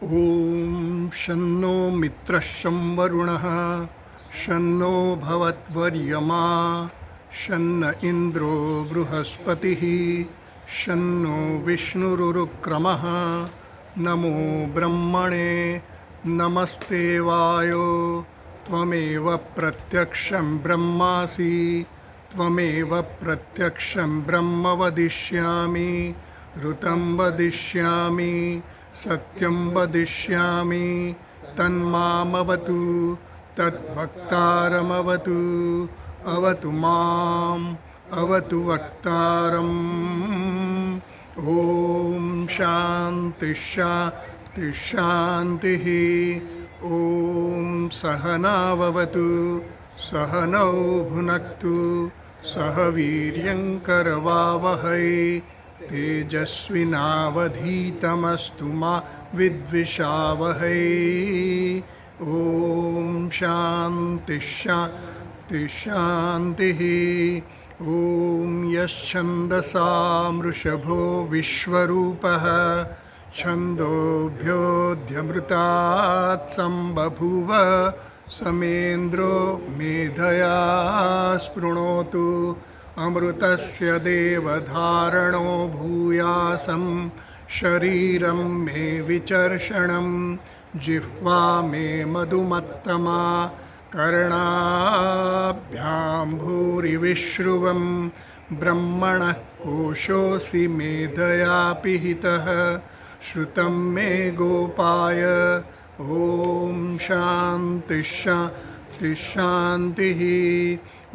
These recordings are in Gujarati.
ॐ शन्नो मित्रः शं वरुणः शन्नो भवत्वर्यमा शन्न इन्द्रो बृहस्पतिः शन्नो विष्णुरुक्रमः नमो ब्रह्मणे नमस्ते वायो त्वमेव प्रत्यक्षं ब्रह्मासि त्वमेव प्रत्यक्षं ब्रह्म वदिष्यामि ऋतं वदिष्यामि सत्यं वदिष्यामि तन्मामवतु तद्वक्तारमवतु अवतु माम् अवतु वक्तारम्। ॐ शान्तिः शान्तिः शान्तिः। ॐ सहनाववतु सहनौ भुनक्तु सह वीर्यङ्करवावहै तेजस्विनावधीतमस्तु मा विद्विषावहै। ॐ शान्तिः शान्तिः शान्तिः। ॐ यश्छन्दसामृषभो विश्वरूपः छन्दोभ्योऽध्यमृतात् सम्बभूव समेन्द्रो मेधया स्पृणोतु अमृतस्य देवधारणो भूयासं शरीरं मे विचर्षणं जिह्वा मे मधुमत्तमा कर्णाभ्यां भूरिविश्रुवं ब्रह्मणः कोशोऽसि मेधया पिहितः श्रुतं मे गोपाय। ॐ शान्तिः शान्तिः शान्तिः। ॐ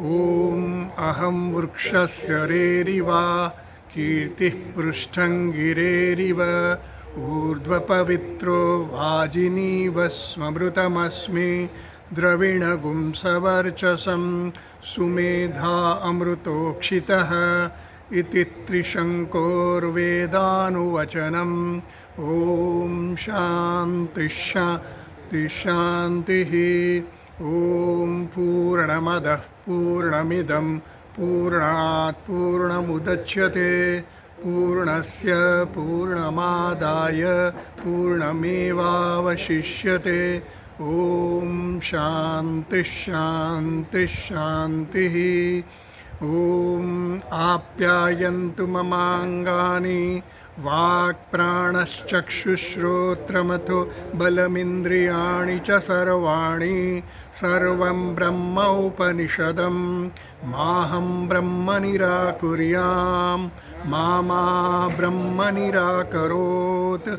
अहं वृक्षस्य रेरिवा कीर्तिः पृष्ठं गिरेरिव ऊर्ध्वपवित्रो वाजिनीव स्मृतमस्मि द्रविणगुं सवर्चसं सुमेधा अमृतोक्षितः इति त्रिशङ्कोर्वेदानुवचनम्। ॐ शान्तिः शान्तिः शान्तिः। ॐ पूर्णमदः पूर्णमिदं पूर्णात् पूर्णमुदच्यते पूर्णस्य पूर्णमादाय पूर्णमेवावशिष्यते। ॐ शान्तिः शान्तिः शान्तिः। ॐ आप्यायन्तु ममाङ्गानि वाक्प्राणश्चक्षुश्रोत्रमथो बलमिन्द्रियाणि च सर्वाणि सर्वं ब्रह्मोपनिषदं माहं ब्रह्म निराकुर्यां मा ब्रह्म निराकरोत्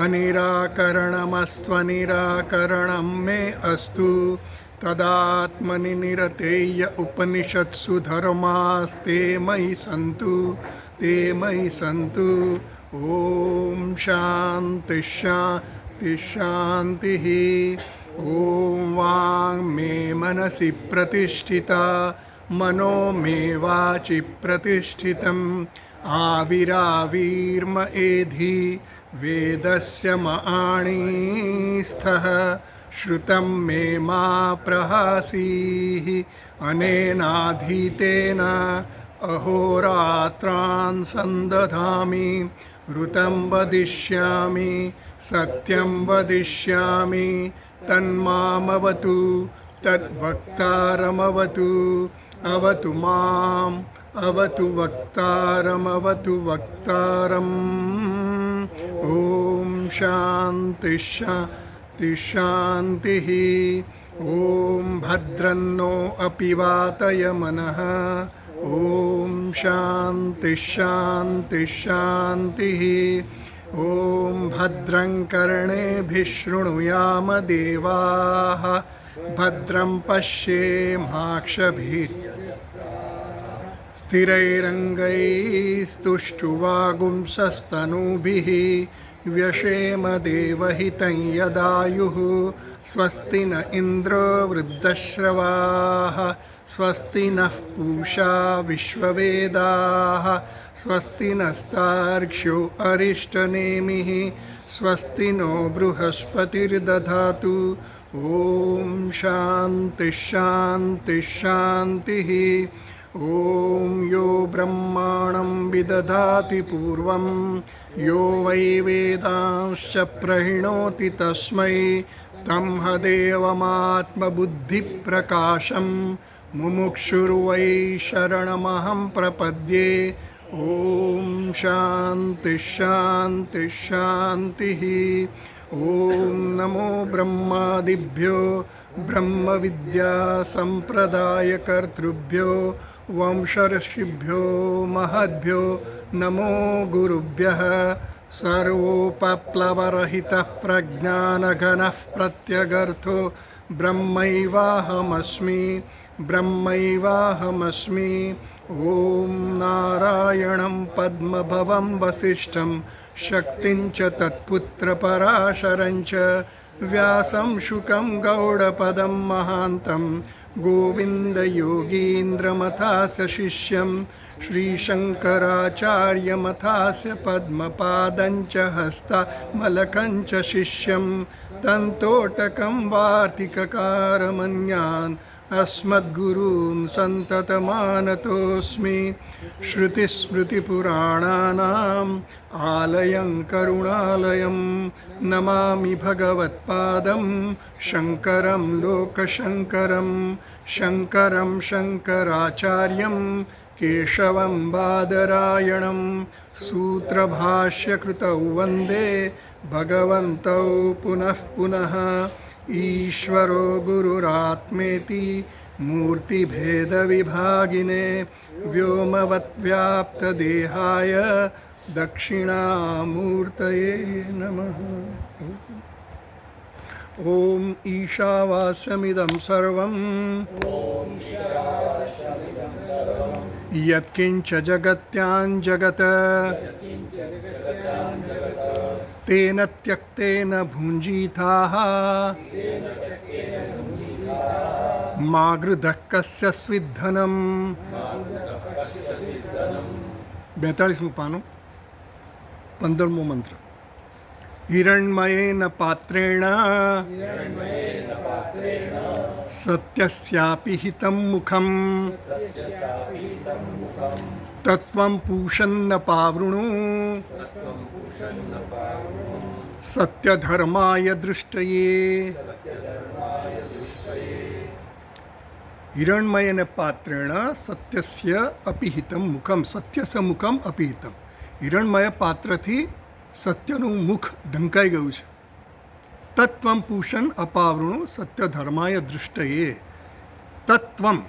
अनिराकरणमस्त्वनिराकरणं मे अस्तु तदात्मनि निरतेय उपनिषत्सु धर्मास्ते मयि सन्तु ते मयि सन्तु। ॐ शान्तिः शान्तिः शान्तिः। ॐ वाङ् मे मनसि प्रतिष्ठिता मनो मे वाचि प्रतिष्ठितम् आविरावीर्म एधि वेदस्य मआणीस्थः श्रुतं मे मा प्रहासीः अनेनाधीतेन अहोरात्रान् सन्दधामि ऋतं वदिष्यामि सत्यं वदिष्यामि तन्मामवतु तद्वक्तारमवतु अवतु माम् अवतु वक्तारमवतु वक्तारम्। ॐ शान्तिः शान्तिः शान्तिः। ॐ भद्रन्नो अपि वातयमनः। ॐ शान्तिः शान्तिः शान्तिः। ॐ भद्रं कर्णेभिः शृणुयाम देवाः भद्रं पश्येमाक्षभिः स्थिरैरङ्गैस्तुष्टुवागुंसस्तनूभिः व्यशेम देवहितं यदायुः स्वस्ति न इन्द्रो वृद्धश्रवाः स्वस्ति नः पूषा विश्ववेदाः स्वस्ति नस्तार्क्ष्यो अरिष्टनेमिः स्वस्ति नो बृहस्पतिर्दधातु। ॐ शान्तिः शान्तिः शान्तिः। ॐ यो ब्रह्माणं विदधाति पूर्वं यो वै वेदांश्च प्रणोति तस्मै तमहदेवमात्मबुद्धिप्रकाशं मुमुक्षुर्वै शरणमहं प्रपद्ये ॐ शान्ति शान्ति शान्तिः ॐ नमो ब्रह्मादिभ्यो ब्रह्मविद्यासम्प्रदायकर्तृभ्यो वंशर्षिभ्यो महद्भ्यो नमो गुरुभ्यः सर्वोपप्लवरहितः प्रज्ञानघनः प्रत्यगर्थो ब्रह्मैवाहमस्मि ब्रह्मैवाहमस्मि ॐ नारायणं पद्मभवं वसिष्ठं शक्तिं च तत्पुत्रपराशरं च व्यासं शुकं गौडपदं महान्तं गोविन्दयोगीन्द्रमथास्य शिष्यं श्रीशङ्कराचार्यमथास्य पद्मपादं च हस्तामलकं च शिष्यं तन्तोटकं वार्तिककारमन्यान् अस्मद्गुरून् सन्ततमानतोऽस्मि श्रुतिस्मृतिपुराणानाम् आलयं करुणालयं नमामि भगवत्पादं शङ्करं लोकशङ्करं शङ्करं शङ्कराचार्यं केशवं बादरायणं सूत्रभाष्यकृतौ वन्दे भगवन्तौ पुनः पुनः ईश्वरो गुरुरात्मेति मूर्तिभेदविभागिने व्योमवद्व्याप्तदेहाय दक्षिणामूर्तये नमः। ॐ ईशावास्यमिदं सर्वं यत्किञ्च जगत्यां जगत् तेन त्यक्तेन भुञ्जीथाः मा गृधः कस्य स्विद्धनम् 42મું પાનું 15મો મંત્ર હિરણ્મયેન પાત્રેણ સત્યસ્યાપિ હિतं મુખં તત્વં પૂષન્ન પાવૃણુ સત્યધર્માય દૃષ્ટયે હિરણ્મયેન પાત્રેણ સત્યસ્ય અપિહિતમ મુખમ સત્યસ્ય મુખમ અપિહિતમ હિરણ્મય પાત્રથી સત્યનું મુખ ઢંકાઈ ગયું છે તત્વમ પૂષણ અપાવૃણું સત્યધર્માય દૃષ્ટયે તત્વમ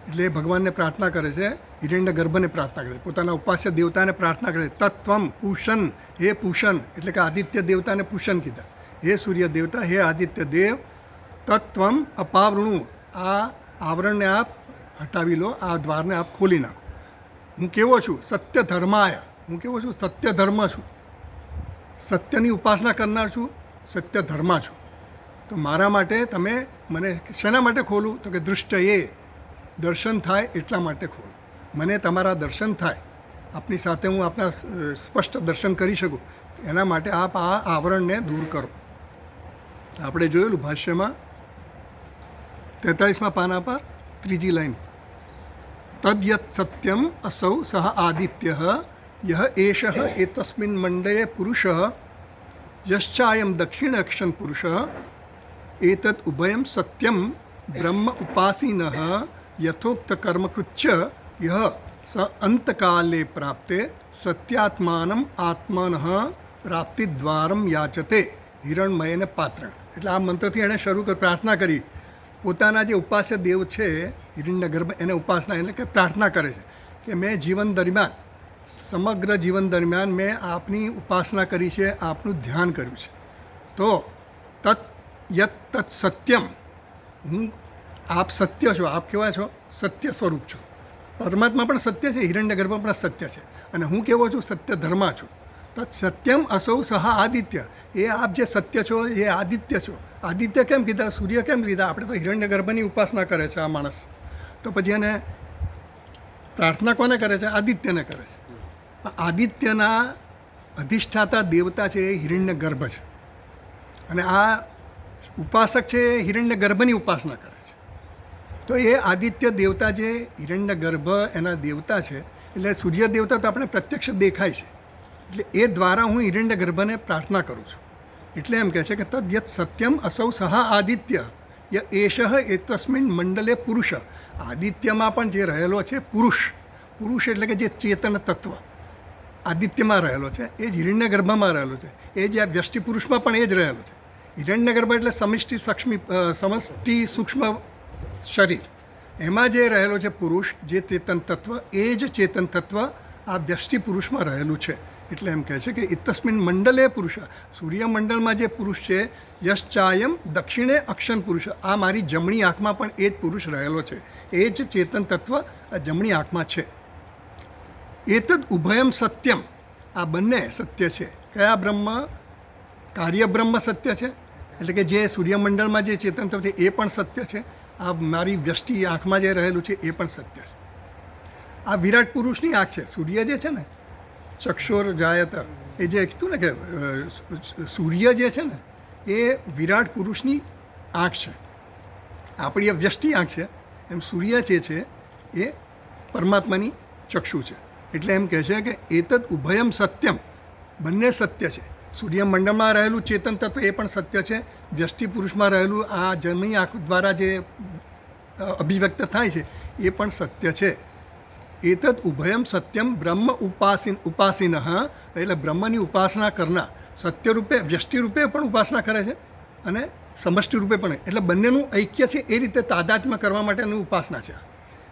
એટલે ભગવાનને પ્રાર્થના કરે છે હિરણ્ય ગર્ભને પ્રાર્થના કરે પોતાના ઉપાસ્ય દેવતાને પ્રાર્થના કરે તત્વમ પૂષણ હે પૂષણ એટલે કે આદિત્ય દેવતાને પૂષણ કીધા હે સૂર્ય દેવતા હે આદિત્ય દેવ તત્વમ અપાવૃણું આ આવરણને આપ હટાવી લો આ દ્વારને આપ ખોલી નાખો હું કેવો છું સત્ય ધર્માય હું કેવો છું સત્ય ધર્મ છું સત્યની ઉપાસના કરનાર છું સત્ય ધર્મા છું તો મારા માટે તમે મને શેના માટે ખોલું તો કે દૃષ્ટયે દર્શન થાય એટલા માટે ખોલું મને તમારા દર્શન થાય આપની સાથે હું આપના સ્પષ્ટ દર્શન કરી શકું એના માટે આપ આ આવરણને દૂર કરો આપણે જોયેલું ભાષ્યમાં 43મા પાના પર ત્રીજી લાઈન તદ્યત સત્યમ અસૌ સહ આદિત્યઃ યહ એષઃ એતસ્મિન મંડળે પુરુષઃ યશ્ચાયમ દક્ષિણક્ષન પુરુષઃ એતદ ઉભયમ સત્યમ બ્રહ્મ ઉપાસીનઃ યથોક્ત કર્મકૃત્ય યહ સ અંતકાલે પ્રાપ્તે સત્યાત્માનમ આત્મનઃ પ્રાપ્તિદ્વારમ યાચતે હિરણમયેન પાત્રણ એટલે આ મંત્રથી એણે શરૂ પ્રાર્થના કરી પોતાના જે ઉપાસ્ય દેવ છે હિરણ્ય ગર્ભ એને ઉપાસના એટલે કે પ્રાર્થના કરે છે કે મેં જીવન દરમિયાન સમગ્ર જીવન દરમિયાન મેં આપની ઉપાસના કરી છે આપનું ધ્યાન કર્યું છે તો તત સત્યમ હું આપ સત્ય છો આપ કેવા છો સત્ય સ્વરૂપ છો પરમાત્મા પણ સત્ય છે હિરણ્ય ગર્ભ પણ સત્ય છે અને હું કેવો છું સત્ય ધર્મા છું તત સત્યમ અસૌ સહ આદિત્ય એ આપ જે સત્ય છો એ આદિત્ય છો આદિત્ય કેમ કીધા સૂર્ય કેમ કીધા આપણે તો હિરણ્ય ગર્ભની ઉપાસના કરે છે આ માણસ તો પછી એને પ્રાર્થના કોને કરે છે આદિત્યને કરે છે આદિત્યના અધિષ્ઠાતા દેવતા છે એ હિરણ્ય ગર્ભ છે અને આ ઉપાસક છે એ હિરણ્ય ગર્ભની ઉપાસના કરે છે તો એ આદિત્ય દેવતા જે હિરણ્ય ગર્ભ એના દેવતા છે, એટલે સૂર્ય દેવતા તો આપણે પ્રત્યક્ષ દેખાય છે, એટલે એ દ્વારા હું હિરણ્ય ગર્ભને પ્રાર્થના કરું છું. એટલે એમ કહે છે કે તદ યત સત્યમ અસૌ સહ આદિત્ય ય એષ એતસ્મિન મંડલે પુરુષ. આદિત્યમાં પણ જે રહેલો છે પુરુષ એટલે કે જે ચેતન તત્વ આદિત્યમાં રહેલો છે, એ જ હિરણ્ય ગર્ભમાં રહેલો છે. એ જે આ વ્યષ્ટિ પુરુષમાં પણ એ જ રહેલો છે. હિરણ્ય ગર્ભ એટલે સમષ્ટિ સૂક્ષ્મ શરીર, એમાં જે રહેલો છે પુરુષ, જે ચેતન તત્વ, એ જ ચેતન તત્વ આ વ્યષ્ટિ પુરુષમાં રહેલું છે. એટલે એમ કહે છે કે ઇતસ્મિન મંડલે પુરુષ, સૂર્યમંડળમાં જે પુરુષ છે, યશ્ચાયમ દક્ષિણે અક્ષન પુરુષ, આ મારી જમણી આંખમાં પણ એ જ પુરુષ રહેલો છે, એ જ ચેતન તત્વ આ જમણી આંખમાં છે. એતદ ઉભયમ સત્યમ, આ બંને સત્ય છે. કયા બ્રહ્મ? કાર્ય બ્રહ્મ સત્ય છે, એટલે કે જે સૂર્યમંડળમાં જે ચેતન તત્વ છે એ પણ સત્ય છે. આ મારી વ્યષ્ટિ આંખમાં જે રહેલું છે એ પણ સત્ય છે. આ વિરાટ પુરુષની આંખ છે. સૂર્ય જે છે ને, ચક્ષુર જાયત, એ જે કીધું ને કે સૂર્ય જે છે ને એ વિરાટ પુરુષની આંખ છે. આપણી આ વ્યષ્ટિ આંખ છે, એમ સૂર્ય જે છે એ પરમાત્માની ચક્ષુ છે. એટલે એમ કહે છે કે એતદ ઉભયમ સત્યમ, બંને સત્ય છે. સૂર્યમંડળમાં રહેલું ચેતન તત્વ એ પણ સત્ય છે, વ્યષ્ટિ પુરુષમાં રહેલું આ જમણી આંખ દ્વારા જે અભિવ્યક્ત થાય છે એ પણ સત્ય છે. એતદ ઉભયમ સત્યમ બ્રહ્મ ઉપાસીન, એટલે બ્રહ્મની ઉપાસના કરનાર સત્ય રૂપે વ્યષ્ટિ રૂપે પણ ઉપાસના કરે છે અને સમષ્ટિ રૂપે પણ. એટલે બંનેનું ઐક્ય છે, એ રીતે તાદાત્મ્ય કરવા માટેની ઉપાસના છે.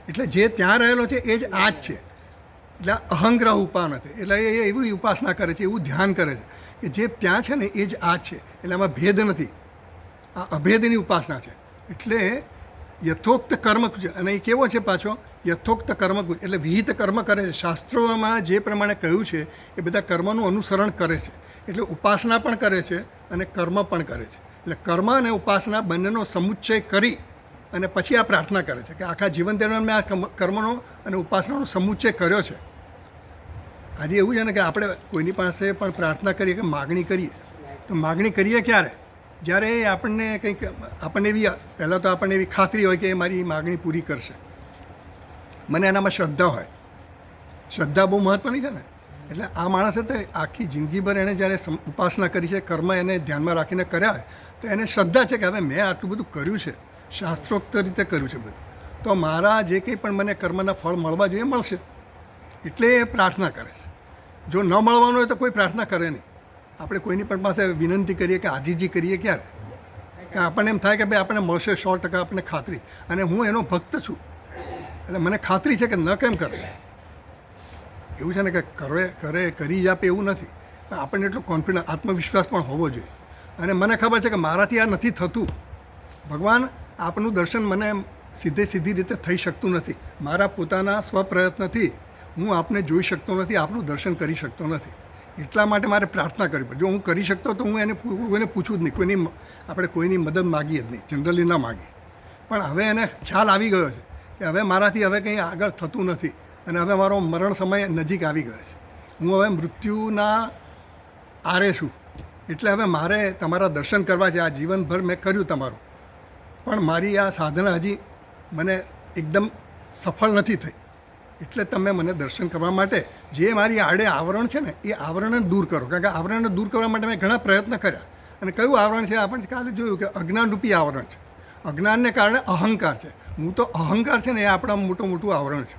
એટલે જે ત્યાં રહેલો છે એ જ આ જ છે. એટલે અહંગ્રહ ઉપાન હતી, એટલે એ એવી ઉપાસના કરે છે, એવું ધ્યાન કરે છે કે જે ત્યાં છે ને એ જ આ છે. એટલે આમાં ભેદ નથી, આ અભેદની ઉપાસના છે. એટલે યથોક્ત કર્મ, અને એ કેવો છે પાછો? યથોક્ત કર્મ, એટલે વિહિત કર્મ કરે છે. શાસ્ત્રોમાં જે પ્રમાણે કહ્યું છે એ બધા કર્મનું અનુસરણ કરે છે. એટલે ઉપાસના પણ કરે છે અને કર્મ પણ કરે છે. એટલે કર્મ અને ઉપાસના બંનેનો સમુચ્ચય કરી અને પછી આ પ્રાર્થના કરે છે કે આખા જીવન દરમિયાન મેં આ કર્મનો અને ઉપાસનાનો સમુચ્ચય કર્યો છે. આજે એવું છે ને કે આપણે કોઈની પાસે પણ પ્રાર્થના કરીએ કે માગણી કરીએ, તો માગણી કરીએ ક્યારે? જ્યારે આપણને કંઈક આપણને એવી પહેલાં તો આપણને એવી ખાતરી હોય કે એ મારી માગણી પૂરી કરશે, મને એનામાં શ્રદ્ધા હોય. શ્રદ્ધા બહુ મહત્ત્વની છે ને. એટલે આ માણસે તો આખી જિંદગીભર એણે જ્યારે ઉપાસના કરી છે, કર્મ એને ધ્યાનમાં રાખીને કર્યા હોય, તો એને શ્રદ્ધા છે કે હવે મેં આટલું બધું કર્યું છે, શાસ્ત્રોક્ત રીતે કર્યું છે બધું, તો મારા જે કંઈ પણ મને કર્મના ફળ મળવા જોઈએ મળશે. એટલે એ પ્રાર્થના કરે છે. જો ન મળવાનું હોય તો કોઈ પ્રાર્થના કરે નહીં. આપણે કોઈની પણ પાસે વિનંતી કરીએ કે આજીજી કરીએ ક્યારે? કે આપણને એમ થાય કે ભાઈ આપણને મળશે 100%, આપણને ખાતરી, અને હું એનો ભક્ત છું એટલે મને ખાતરી છે કે ન કેમ કરે. એવું છે ને કે કરી જ આપે એવું નથી, પણ આપણને એટલો કોન્ફિડન્સ, આત્મવિશ્વાસ પણ હોવો જોઈએ. અને મને ખબર છે કે મારાથી આ નથી થતું. ભગવાન, આપનું દર્શન મને સીધી રીતે થઈ શકતું નથી. મારા પોતાના સ્વપ્રયત્નથી હું આપને જોઈ શકતો નથી, આપનું દર્શન કરી શકતો નથી. એટલા માટે મારે પ્રાર્થના કરવી પડે. જો હું કરી શકતો તો હું કોઈને પૂછું જ નહીં, કોઈની મદદ માગીએ જ નહીં, જનરલી ન માગીએ. પણ હવે એને ખ્યાલ આવી ગયો છે કે હવે મારાથી હવે કંઈ આગળ થતું નથી અને હવે મારો મરણ સમય નજીક આવી ગયો છે. હું હવે મૃત્યુના આરે છું. એટલે હવે મારે તમારા દર્શન કરવા છે. આ જીવનભર મેં કર્યું તમારું, પણ મારી આ સાધના હજી મને એકદમ સફળ નથી થઈ. એટલે તમે મને દર્શન કરવા માટે જે મારી આડે આવરણ છે ને એ આવરણને દૂર કરો. કારણ કે આવરણને દૂર કરવા માટે મેં ઘણા પ્રયત્ન કર્યા. અને કયું આવરણ છે? આપણે કાલે જોયું કે અજ્ઞાનરૂપી આવરણ છે. અજ્ઞાનને કારણે અહંકાર છે. હું તો અહંકાર છે ને એ આપણા મોટું આવરણ છે.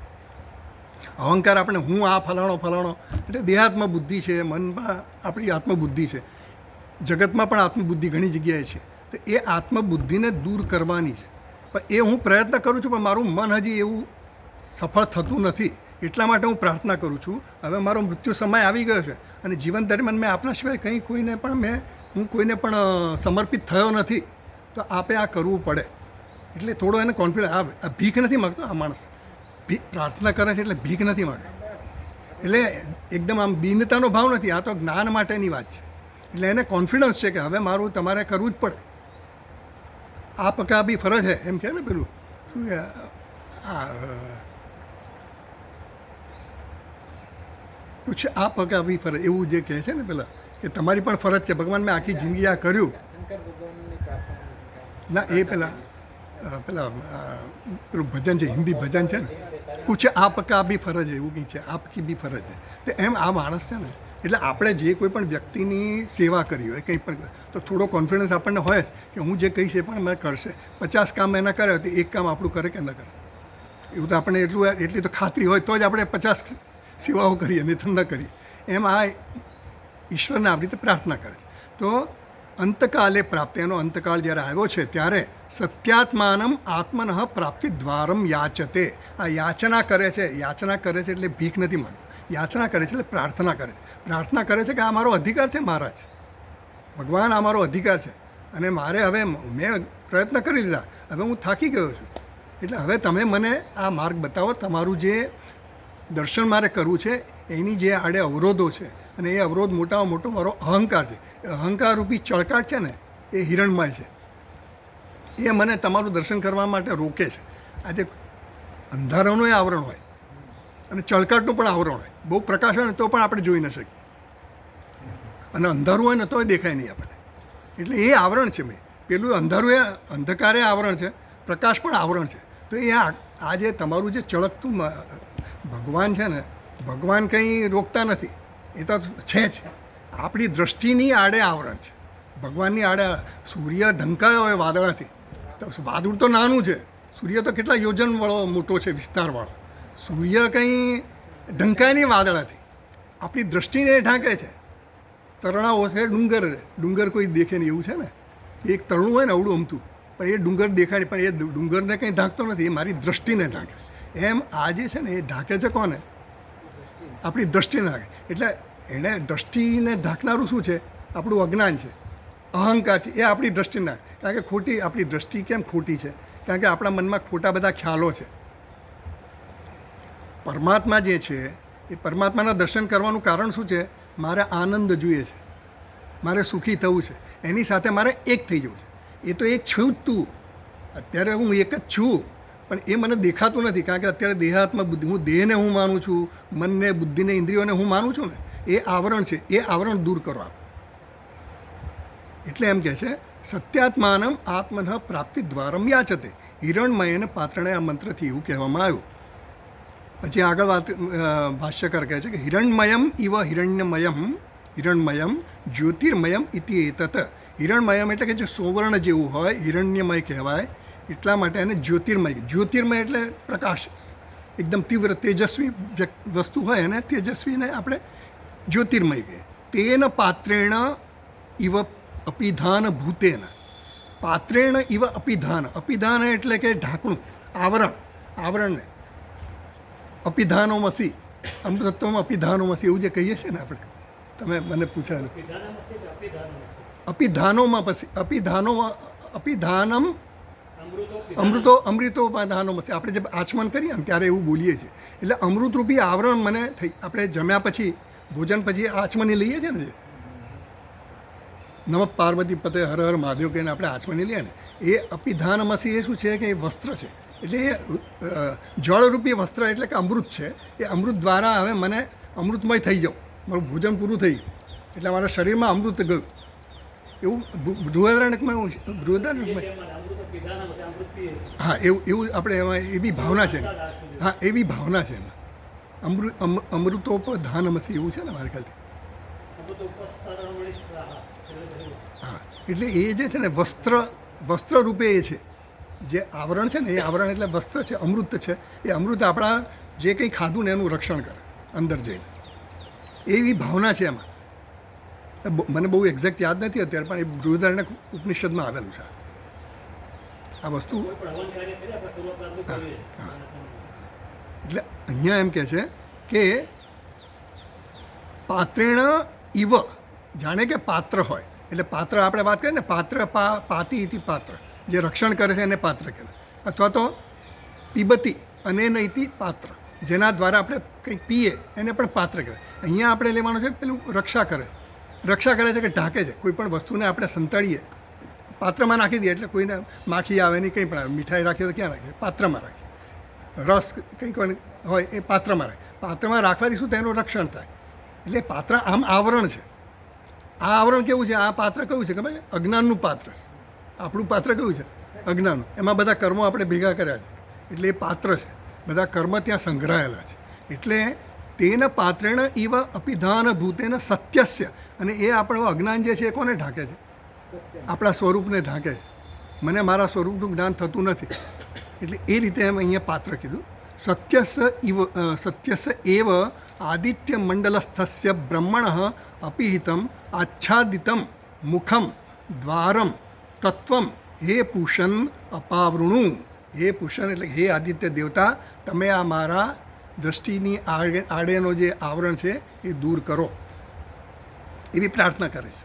અહંકાર આપણે હું આ ફલાણો એટલે દેહાત્મ બુદ્ધિ છે, મનમાં આપણી આત્મબુદ્ધિ છે, જગતમાં પણ આત્મબુદ્ધિ ઘણી જગ્યાએ છે. તો એ આત્મબુદ્ધિને દૂર કરવાની છે. પણ એ હું પ્રયત્ન કરું છું, પણ મારું મન હજી એવું સફળ થતું નથી. એટલા માટે હું પ્રાર્થના કરું છું. હવે મારો મૃત્યુ સમય આવી ગયો છે અને જીવન દરમિયાન મેં આપના સિવાય હું કોઈને પણ સમર્પિત થયો નથી. તો આપે આ કરવું પડે. એટલે થોડો એને કોન્ફિડન્સ આવે. આ ભીખ નથી માગતો આ માણસ, પ્રાર્થના કરે છે એટલે ભીખ નથી માગતો. એટલે એકદમ આમ દીનતાનો ભાવ નથી, આ તો જ્ઞાન માટેની વાત છે. એટલે એને કોન્ફિડન્સ છે કે હવે મારું તમારે કરવું જ પડે. આ પકા બી ફરજ છે એમ કે ને પેલું શું કુછ આ પકા બી ફરજ, એવું જે કહે છે ને પેલા કે તમારી પણ ફરજ છે. ભગવાન મેં આખી જિંદગી આ કર્યું ના, એ પેલા પેલા પેલું ભજન છે, હિન્દી ભજન છે ને, કુછ આપ કા બી ફરજ એવું કંઈ છે, આપકી બી ફરજ છે. તો એમ આ માણસ છે ને, એટલે આપણે જે કોઈ પણ વ્યક્તિની સેવા કરી હોય કંઈ પણ તો થોડો કોન્ફિડન્સ આપણને હોય જ કે હું જે કહીશ એ પણ મેં કરશે. 50 કામ એના કરે તો એક કામ આપણું કરે કે ન કરે, એવું તો આપણને એટલી તો ખાતરી હોય તો જ આપણે 50 સેવાઓ કરીએ, નહીં તો ન કરીએ. એમ આ ઈશ્વરને આવી રીતે પ્રાર્થના કરે. તો અંતકાલે પ્રાપ્તિ, એનો અંતકાળ જ્યારે આવ્યો છે ત્યારે સત્યાત્માનમ આત્મન પ્રાપ્તિ દ્વારમ યાચતે. આ યાચના કરે છે, યાચના કરે છે એટલે ભીખ નથી માંગતો, યાચના કરે છે એટલે પ્રાર્થના કરે છે. પ્રાર્થના કરે છે કે આ મારો અધિકાર છે મહારાજ, ભગવાન આ મારો અધિકાર છે અને મારે હવે મેં પ્રયત્ન કરી લીધા, હવે હું થાકી ગયો છું, એટલે હવે તમે મને આ માર્ગ બતાવો. તમારું જે દર્શન મારે કરવું છે એની જે આડે અવરોધો છે અને એ અવરોધ મોટામાં મોટો મારો અહંકાર છે. અહંકાર રૂપી ચળકાટ છે ને એ હિરણમય છે, એ મને તમારું દર્શન કરવા માટે રોકે છે. આજે અંધારાનું આવરણ હોય અને ચળકાટનું પણ આવરણ હોય, બહુ પ્રકાશ હોય ને તો પણ આપણે જોઈ ન શકીએ, અને અંધારું હોય ને તોય દેખાય નહીં આપણને. એટલે એ આવરણ છે મેં પેલું અંધારું, એ અંધકારે આવરણ છે, પ્રકાશ પણ આવરણ છે. તો એ આ જે તમારું જે ચળકતું ભગવાન છે ને, ભગવાન કંઈ રોકતા નથી, એ તો છે જ. આપણી દૃષ્ટિની આડે આવરણ છે, ભગવાનની આડે. સૂર્ય ઢંકાયો હોય વાદળાથી, તો વાદળ તો નાનું છે, સૂર્ય તો કેટલા યોજનવાળો મોટો છે, વિસ્તારવાળો. સૂર્ય કંઈ ઢંકાય નહીં વાદળાથી, આપણી દૃષ્ટિને ઢાંકે છે. તરણાઓ છે ડુંગર કોઈ દેખે નહીં એવું છે ને, એક તરણું હોય ને અવડું અમતું, પણ એ ડુંગર દેખાય નહીં, પણ એ ડુંગરને કંઈ ઢાંકતો નથી, એ મારી દૃષ્ટિને ઢાંકે. એમ આ જે છે ને એ ઢાંકે છે કોને? આપણી દૃષ્ટિને ઢાંકે. એટલે એને દૃષ્ટિને ઢાંકનારું શું છે? આપણું અજ્ઞાન છે, અહંકાર છે, એ આપણી દૃષ્ટિને. કારણ કે ખોટી આપણી દૃષ્ટિ કેમ ખોટી છે? કારણ કે આપણા મનમાં ખોટા બધા ખ્યાલો છે. પરમાત્મા જે છે એ પરમાત્માના દર્શન કરવાનું કારણ શું છે? મારે આનંદ જોઈએ છે, મારે સુખી થવું છે, એની સાથે મારે એક થઈ જવું છે. એ તો એક છું જ તું, અત્યારે હું એક જ છું, પણ એ મને દેખાતું નથી. કારણ કે અત્યારે દેહાત્મા બુદ્ધિ, હું દેહને હું માનું છું, મનને બુદ્ધિને ઇન્દ્રિયોને હું માનું છું ને, એ આવરણ છે. એ આવરણ દૂર કરો આપ. એટલે એમ કહે છે સત્યાત્માનમ આત્મન પ્રાપ્તિ દ્વારમ યાચતે. હિરણમય અને પાત્રણે આ મંત્રથી એવું કહેવામાં આવ્યું. પછી આગળ વાત ભાષ્યકાર કહે છે કે હિરણમયમ ઇવ હિરણમયમ જ્યોતિર્મયમ ઇતિ એતત. હિરણમયમ એટલે કે જે સુવર્ણ જેવું હોય, હિરણ્યમય કહેવાય. એટલા માટે એને જ્યોતિર્મય. જ્યોતિર્મય એટલે પ્રકાશ, એકદમ તીવ્ર તેજસ્વી વસ્તુ હોય એને તેજસ્વીને આપણે જ્યોતિર્મય કહીએ. તેન પાત્રેણ ઇવ અપિધાન ભૂતેન. પાત્રેણ ઇવ અપિધાન. અપિધાન એટલે કે ઢાંકણું, આવરણને. અપિધાનોમસી, અમૃતત્વમાં અપિધાનોમસી એવું જે કહીએ છીએ ને આપણે, તમે મને પૂછાયું અપિધાનોમાં, પછી અપિધાનમ અમૃતોપાધાનોમસી. આપણે જે આચમન કરીએ ને ત્યારે એવું બોલીએ છીએ. એટલે અમૃતરૂપી આવરણ મને થઈ. આપણે જમ્યા પછી, ભોજન પછી આચમની લઈએ છીએ ને, જે નમઃ પાર્વતી પતે હર હર મહાદેવ કહીને આપણે આચમની લઈએ ને, એ અપિધાનમસી એ શું છે કે એ વસ્ત્ર છે. એટલે એ જળરૂપી વસ્ત્ર એટલે કે અમૃત છે. એ અમૃત દ્વારા હવે મને અમૃતમય થઈ જાઉં, મારું ભોજન પૂરું થઈ ગયું એટલે મારા શરીરમાં અમૃત ગયું. એવું બૃહદારણ્યકમાં હા, એવું આપણે એમાં એવી ભાવના છે. હા, એવી ભાવના છે એમાં. અમૃતોપધાનમસી એવું છે ને મારા ખ્યાલથી. હા, એટલે એ જે છે ને વસ્ત્ર રૂપે એ છે. જે આવરણ છે ને એ આવરણ એટલે વસ્ત્ર છે, અમૃત છે. એ અમૃત આપણા જે કંઈ ખાધું ને એનું રક્ષણ કરે અંદર જઈને, એવી ભાવના છે એમાં. મને બહુ એક્ઝેક્ટ યાદ નથી અત્યારે, પણ એ બૃહદારણ્યક ઉપનિષદમાં આવેલું છે આ વસ્તુ. એટલે અહીંયા એમ કહે છે કે પાત્રેણ ઇવ, જાણે કે પાત્ર હોય. એટલે પાત્ર આપણે વાત કરીએ ને, પાત્ર પાતી ઇતિ પાત્ર, જે રક્ષણ કરે છે એને પાત્ર કહેવાય. અથવા તો પીબતી અનેન ઇતિ પાત્ર, જેના દ્વારા આપણે કંઈક પીએ એને પણ પાત્ર કહેવાય. અહીંયા આપણે લેવાનું છે પેલું રક્ષા કરે છે કે ઢાંકે છે. કોઈ પણ વસ્તુને આપણે સંતાડીએ, પાત્રમાં નાખી દઈએ એટલે કોઈને માખી આવે નહીં, કંઈ પણ આવે. મીઠાઈ રાખીએ તો ક્યાં રાખીએ? પાત્રમાં રાખીએ. રસ કંઈક હોય એ પાત્રમાં રાખે. પાત્રમાં રાખવાથી શું થાય? એનું રક્ષણ થાય. એટલે પાત્ર આમ આવરણ છે. આ આવરણ કેવું છે? આ પાત્ર કયું છે ખબર છે? અજ્ઞાનનું પાત્ર. આપણું પાત્ર કયું છે? અજ્ઞાન, એમાં બધા કર્મો આપણે ભેગા કર્યા છે એટલે એ પાત્ર છે, બધા કર્મ ત્યાં સંગ્રહાયેલા છે. એટલે તેન પાત્રેણ ઇવ અપિધાન ભૂતેન સત્યસ્ય, અને એ આપણું અજ્ઞાન જે છે એ કોને ઢાંકે છે? આપણા સ્વરૂપને ઢાંકે છે. મને મારા સ્વરૂપનું જ્ઞાન થતું નથી, એટલે એ રીતે એમ અહીંયા પાત્ર કીધું. સત્યસ્ય એવ આદિત્ય મંડલસ્થસ્ય બ્રહ્મણ અપિહિતમ આચ્છાદિતમ મુખમ દ્વારમ તત્વમ હે પૂષણ અપાવૃણું. હે પૂષણ એટલે હે આદિત્ય દેવતા, તમે આ મારા દ્રષ્ટિની આડેનો જે આવરણ છે એ દૂર કરો, એવી પ્રાર્થના કરે છે.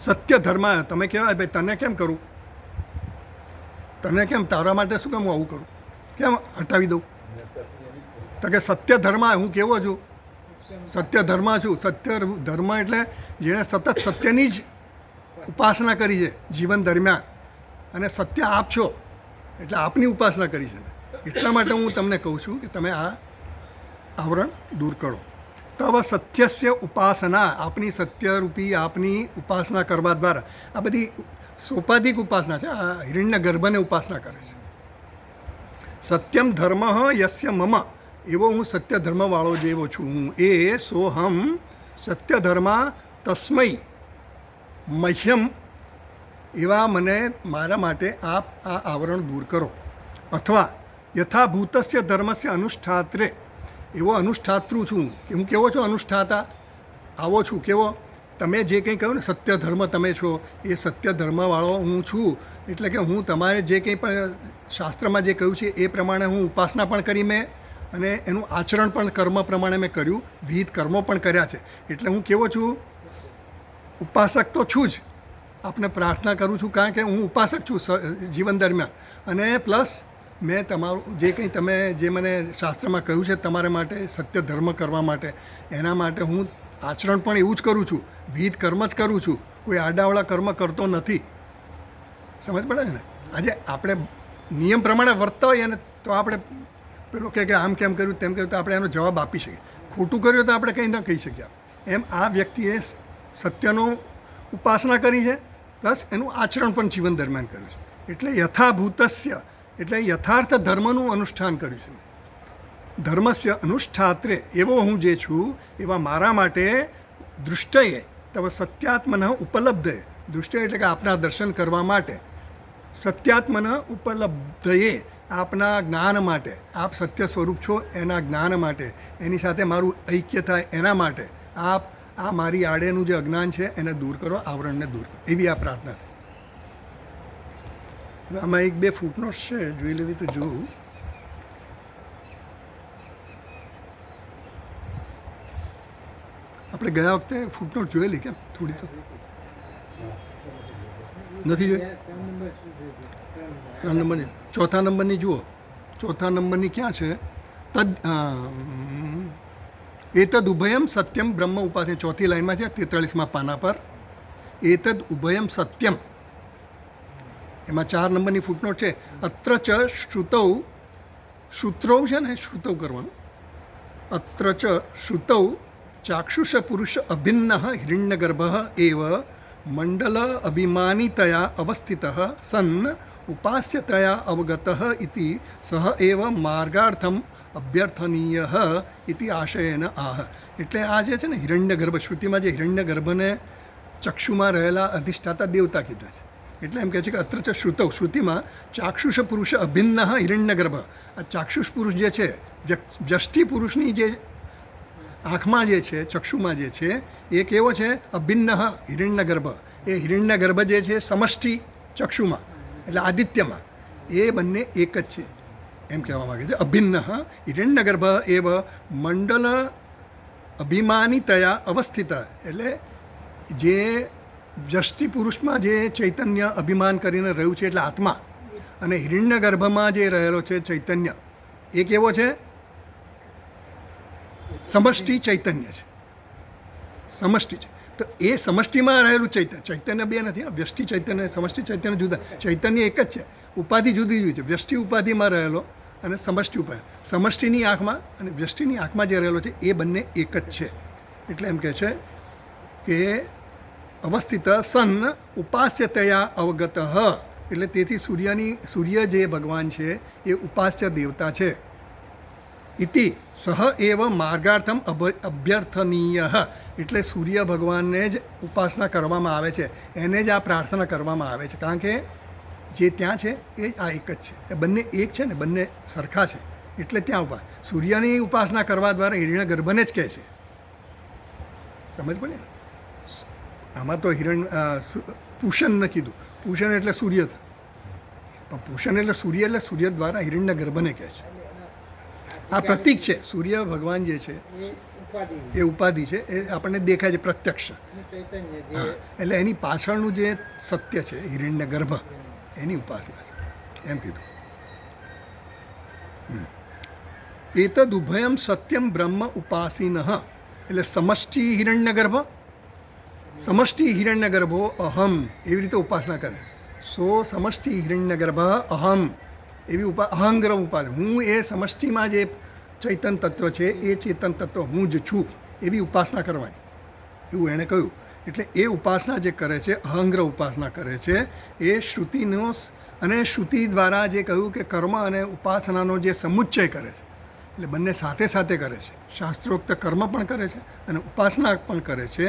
સત્ય ધર્મ, તમે કહેવાય ભાઈ તને કેમ કરું, તને કેમ, તારા માટે શું કેમ હું આવું કરું, કેમ હટાવી દઉં? તો કે સત્ય ધર્મ, હું કેવો છું? સત્ય ધર્મ છું. સત્ય ધર્મ એટલે જેણે સતત સત્યની જ ઉપાસના કરી છે જીવન દરમિયાન, અને સત્ય આપ છો એટલે આપની ઉપાસના કરી છે. એટલા માટે હું તમને કહું છું કે તમે આ આવરણ દૂર કરો. તવ સત્યસ્ય ઉપાસના, આપની સત્યરૂપી આપની ઉપાસના કરવા દ્વારા, આ બધી સોપાધિક ઉપાસના છે, આ હિરણ્ય ગર્ભને ઉપાસના કરે છે. સત્યમ ધર્મ યસ્ય મમ, એવો હું સત્ય ધર્મવાળો જેવો છું એ સોહમ સત્ય ધર્મા તસ્મૈ મહ્યમ, એવા મને મારા માટે આપ આ આવરણ દૂર કરો. અથવા યથાભૂતસ્ય ધર્મસ્ય અનુષ્ઠાત્રે, એવો અનુષ્ઠાતૃ છું કે હું કેવો છું? અનુષ્ઠાતા આવો છું. કેવો? તમે જે કંઈ કહ્યું ને સત્ય ધર્મ તમે છો, એ સત્ય ધર્મવાળો હું છું. એટલે કે હું તમારે જે કંઈ પણ શાસ્ત્રમાં જે કહ્યું છે એ પ્રમાણે હું ઉપાસના પણ કરી મેં, અને એનું આચરણ પણ કર્મ પ્રમાણે મેં કર્યું, વિવિધ કર્મો પણ કર્યા છે. એટલે હું કેવો છું? ઉપાસક તો છું જ, આપને પ્રાર્થના કરું છું કારણ કે હું ઉપાસક છું જીવન દરમિયાન. અને પ્લસ મેં તમારું જે કંઈ તમે જે મને શાસ્ત્રમાં કહ્યું છે તમારા માટે સત્ય ધર્મ કરવા માટે, એના માટે હું આચરણ પણ એવું જ કરું છું, વિવિધ કર્મ જ કરું છું, કોઈ આડાવડા કર્મ કરતો નથી. સમજ પડે ને? આજે આપણે નિયમ પ્રમાણે વર્તતા હોઈએ ને તો આપણે પેલો કે આમ કેમ કર્યું તેમ કર્યું તો આપણે એનો જવાબ આપી શકીએ, ખોટું કર્યું તો આપણે કંઈ ન કહી શકીએ. એમ આ વ્યક્તિએ સત્યનો ઉપાસના કરી છે, પ્લસ એનું આચરણ પણ જીવન દરમિયાન કર્યું છે. એટલે યથાભૂતસ્ય એટલે યથાર્થ ધર્મનું અનુષ્ઠાન કર્યું છે. ધર્મસ્ય અનુષ્ઠાત્રે, એવો હું જે છું એવા મારા માટે દૃષ્ટયે તવ સત્યાત્મન ઉપલબ્ધે, દૃષ્ટય એટલે કે આપના દર્શન કરવા માટે, સત્યાત્મન ઉપલબ્ધયે આપના જ્ઞાન માટે, આપ સત્ય સ્વરૂપ છો એના જ્ઞાન માટે, એની સાથે મારું ઐક્ય થાય એના માટે આપ આ મારી આડેનું જે અજ્ઞાન છે એને દૂર કરો, આવરણને દૂર કરો, એવી આ પ્રાર્થના છે. આમાં એક બે ફૂટનોટ્સ છે, જોઈ લેવી તો જોઉં. આપણે ગયા વખતે ફૂટનોટ જોયેલી કેમ થોડી તો નથી જોઈ? 3 નંબરની, 4થા નંબરની જુઓ. 4થા નંબરની ક્યાં છે? એતદ ઉભયમ સત્યમ બ્રહ્મ ઉપાસના, 4થી લાઈનમાં છે, 43મા પાના પર. એતદ ઉભયમ સત્યમ, એમાં 4 નંબરની ફૂટનોટ છે. અત્ર ચ શ્રુતૌ, શ્રુતૌ છે ને, શ્રુતૌ કરવાનું. અત્ર ચ શ્રુતૌ ચાક્ષુષ પુરુષ અભિન્ન હિરણ્યગર્ભ એવ મંડલ અભિમાનિતયા અવસ્થિત સન ઉપાસ્યતયા અવગત ઇતિ સહ એવ માર્ગાર્થમ અભ્યર્થનીય ઇતિ આશયેન આહ. એટલે આ જે છે ને હિરણ્યગર્ભ, શ્રુતિમાં જે હિરણ્યગર્ભને ચક્ષુમાં રહેલા અધિષ્ઠાતા દેવતા કીધા છે. એટલે એમ કહે છે કે અત્ર ચ શ્રુતૌ, શ્રુતિમાં ચાક્ષુષ પુરુષ અભિન્ન હિરણ્યગર્ભ, આ ચાક્ષુષ પુરુષ જે છે, વ્યષ્ટિ પુરુષની જે આંખમાં જે છે, ચક્ષુમાં જે છે, એ કેવો છે? અભિન્ન હિરણ્યગર્ભ. એ હિરણ્યગર્ભ જે છે સમષ્ટિ ચક્ષુમાં એટલે આદિત્યમાં, એ બંને એક જ છે એમ કહેવા માગે છે. અભિન્ન હિરણ્યગર્ભ એવ મંડલ અભિમાનિતયા અવસ્થિત, એટલે જે વ્યષ્ટિ પુરુષમાં જે ચૈતન્ય અભિમાન કરીને રહ્યું છે એટલે આત્મા, અને હિરણ્યગર્ભમાં જે રહેલો છે ચૈતન્ય, એ કેવો છે? સમષ્ટિ ચૈતન્ય છે, સમષ્ટિ છે. તો એ સમષ્ટિમાં રહેલું ચૈતન્ય બે નથી, વ્યષ્ટિ ચૈતન્ય સમષ્ટિ ચૈતન્ય જુદા, ચૈતન્ય એક જ છે, ઉપાધિ જુદી જુદી છે. વ્યષ્ટિ ઉપાધિમાં રહેલો અને સમષ્ટિ ઉપાધિ, સમષ્ટિની આંખમાં અને વ્યષ્ટિની આંખમાં જે રહેલો છે એ બંને એક જ છે. એટલે એમ કહે છે કે અવસ્થિત સન ઉપાસ્યતયા અવગત, એટલે તેથી સૂર્ય જે ભગવાન છે એ ઉપાસ્ય દેવતા છે. ઇતિ સહ એવ માર્ગાર્થમ અભ્યર્થનીય, એટલે સૂર્ય ભગવાનને જ ઉપાસના કરવામાં આવે છે, એને જ આ પ્રાર્થના કરવામાં આવે છે, કારણ કે જે ત્યાં છે એ જ આ એક જ છે, એ બંને એક છે ને, બંને સરખા છે, એટલે ત્યાં સૂર્યની ઉપાસના કરવા દ્વારા હિરણ્યગર્ભને જ કહે છે. સમજ પડે? આમાં તો પૂષણ ન કીધું, પૂષણ એટલે સૂર્ય, પણ પૂષણ એટલે સૂર્ય દ્વારા હિરણ્યગર્ભને કહે છે. આ પ્રતીક છે, સૂર્ય ભગવાન જે છે એ ઉપાધિ છે, એ આપણને દેખાય છે પ્રત્યક્ષ. એટલે એની પાછળનું જે સત્ય છે હિરણ્યગર્ભ, એની ઉપાસના છે એમ કીધું. એતદ ઉભયમ સત્યમ બ્રહ્મ ઉપાસીન, એટલે સમષ્ટિ હિરણ્યગર્ભો અહમ એવી રીતે ઉપાસના કરે. સમષ્ટિ હિરણ્યગર્ભ અહમ એવી અહંગ્રહ ઉપાસના, હું એ સમષ્ટિમાં જે ચૈતન તત્વ છે એ ચેતન તત્વ હું જ છું એવી ઉપાસના કરવાની, એવું એણે કહ્યું. એટલે એ ઉપાસના જે કરે છે, અહંગ્રહ ઉપાસના કરે છે, એ શ્રુતિનો અને શ્રુતિ દ્વારા જે કહ્યું કે કર્મ અને ઉપાસનાનો જે સમુચ્ચય કરે છે, એટલે બંને સાથે સાથે કરે છે, શાસ્ત્રોક્ત કર્મ પણ કરે છે અને ઉપાસના પણ કરે છે,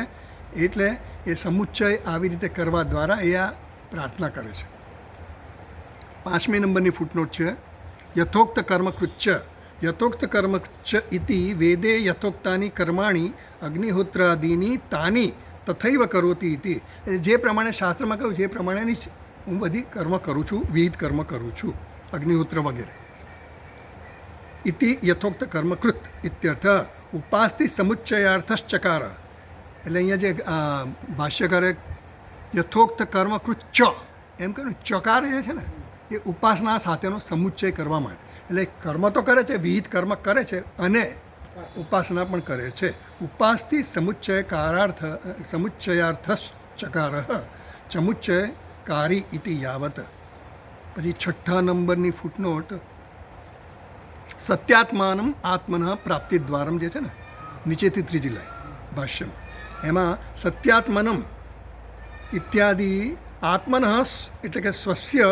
એટલે એ સમુચ્ચય આવી રીતે કરવા દ્વારા એ આ પ્રાર્થના કરે છે. 5મી નંબરની ફૂટનોટ છે યથોક્ત કર્મકૃચ્ચ ઇતિ વેદે યથોક્તાની કર્માણી અગ્નિહોત્રાદીની તાની તથૈવ કરોતી ઇતિ, જે પ્રમાણે શાસ્ત્રમાં કહ્યું છે એ પ્રમાણેની જ હું બધી કર્મ કરું છું, વિવિધ કર્મ કરું છું, અગ્નિહોત્ર વગેરે. ઇતિ યથોક્ત કર્મકૃત ઇત્યર્થ ઉપાસ્તિ સમુચ્ચયાર્થશ્ચકાર, એટલે અહીંયા જે ભાષ્યકારે યથોક્ત કર્મકૃત એમ કહ્યું, ચકાર જે છે ને એ ઉપાસના સાથેનો સમુચ્ચય કરવા માટે, એટલે કર્મ તો કરે છે, વિવિધ કર્મ કરે છે અને ઉપાસના પણ કરે છે. ઉપાસથી સમુચ્ચયાર્થશ્ચકાર ચમુચ્ચયકારી ઇતિ યાવત. પછી 6 નંબરની ફૂટનોટ સત્યાત્માનમ આત્મન પ્રાપ્તિ દ્વારમ જે છે ને, નીચેથી 3જી લાઈન ભાષ્યમાં, એમાં સત્યાત્મનમ ઇત્યાદિ આત્મન એટલે કે સ્વસ્ય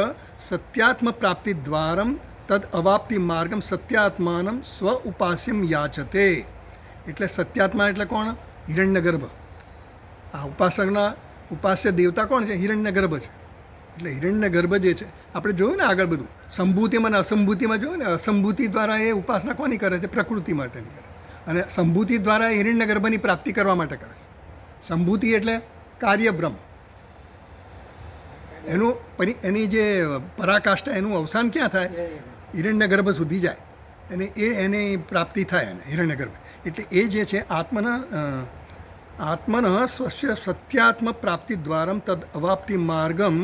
સત્યાત્મ પ્રાપ્તિ દ્વારમ તદ અવાપ્તિ માર્ગમ સત્યાત્માનમ સ્વ ઉપાસ્યમ યાચતે. એટલે સત્યાત્મા એટલે કોણ? હિરણ્યગર્ભ. આ ઉપાસ્ય દેવતા કોણ છે? હિરણ્યગર્ભ છે. એટલે હિરણ્યગર્ભ જે છે, આપણે જોયું ને આગળ બધું સંભૂતિમાં અને અસંભૂતિમાં જોયું ને, અસંભૂતિ દ્વારા એ ઉપાસના કોની કરે છે? પ્રકૃતિ માટેની કરે, અને સંભૂતિ દ્વારા હિરણ્યગર્ભની પ્રાપ્તિ કરવા માટે કરે છે. સંભૂતિ એટલે કાર્ય બ્રહ્મ, એની જે પરાકાષ્ઠા, એનું અવસાન ક્યાં થાય? હિરણ્યગર્ભ સુધી જાય, અને એની પ્રાપ્તિ થાય એને હિરણ્યગર્ભ. એટલે એ જે છે આત્મન સ્વસ્ય સત્યાત્મ પ્રાપ્તિ દ્વારમ તદ અવાપ્તિ માર્ગમ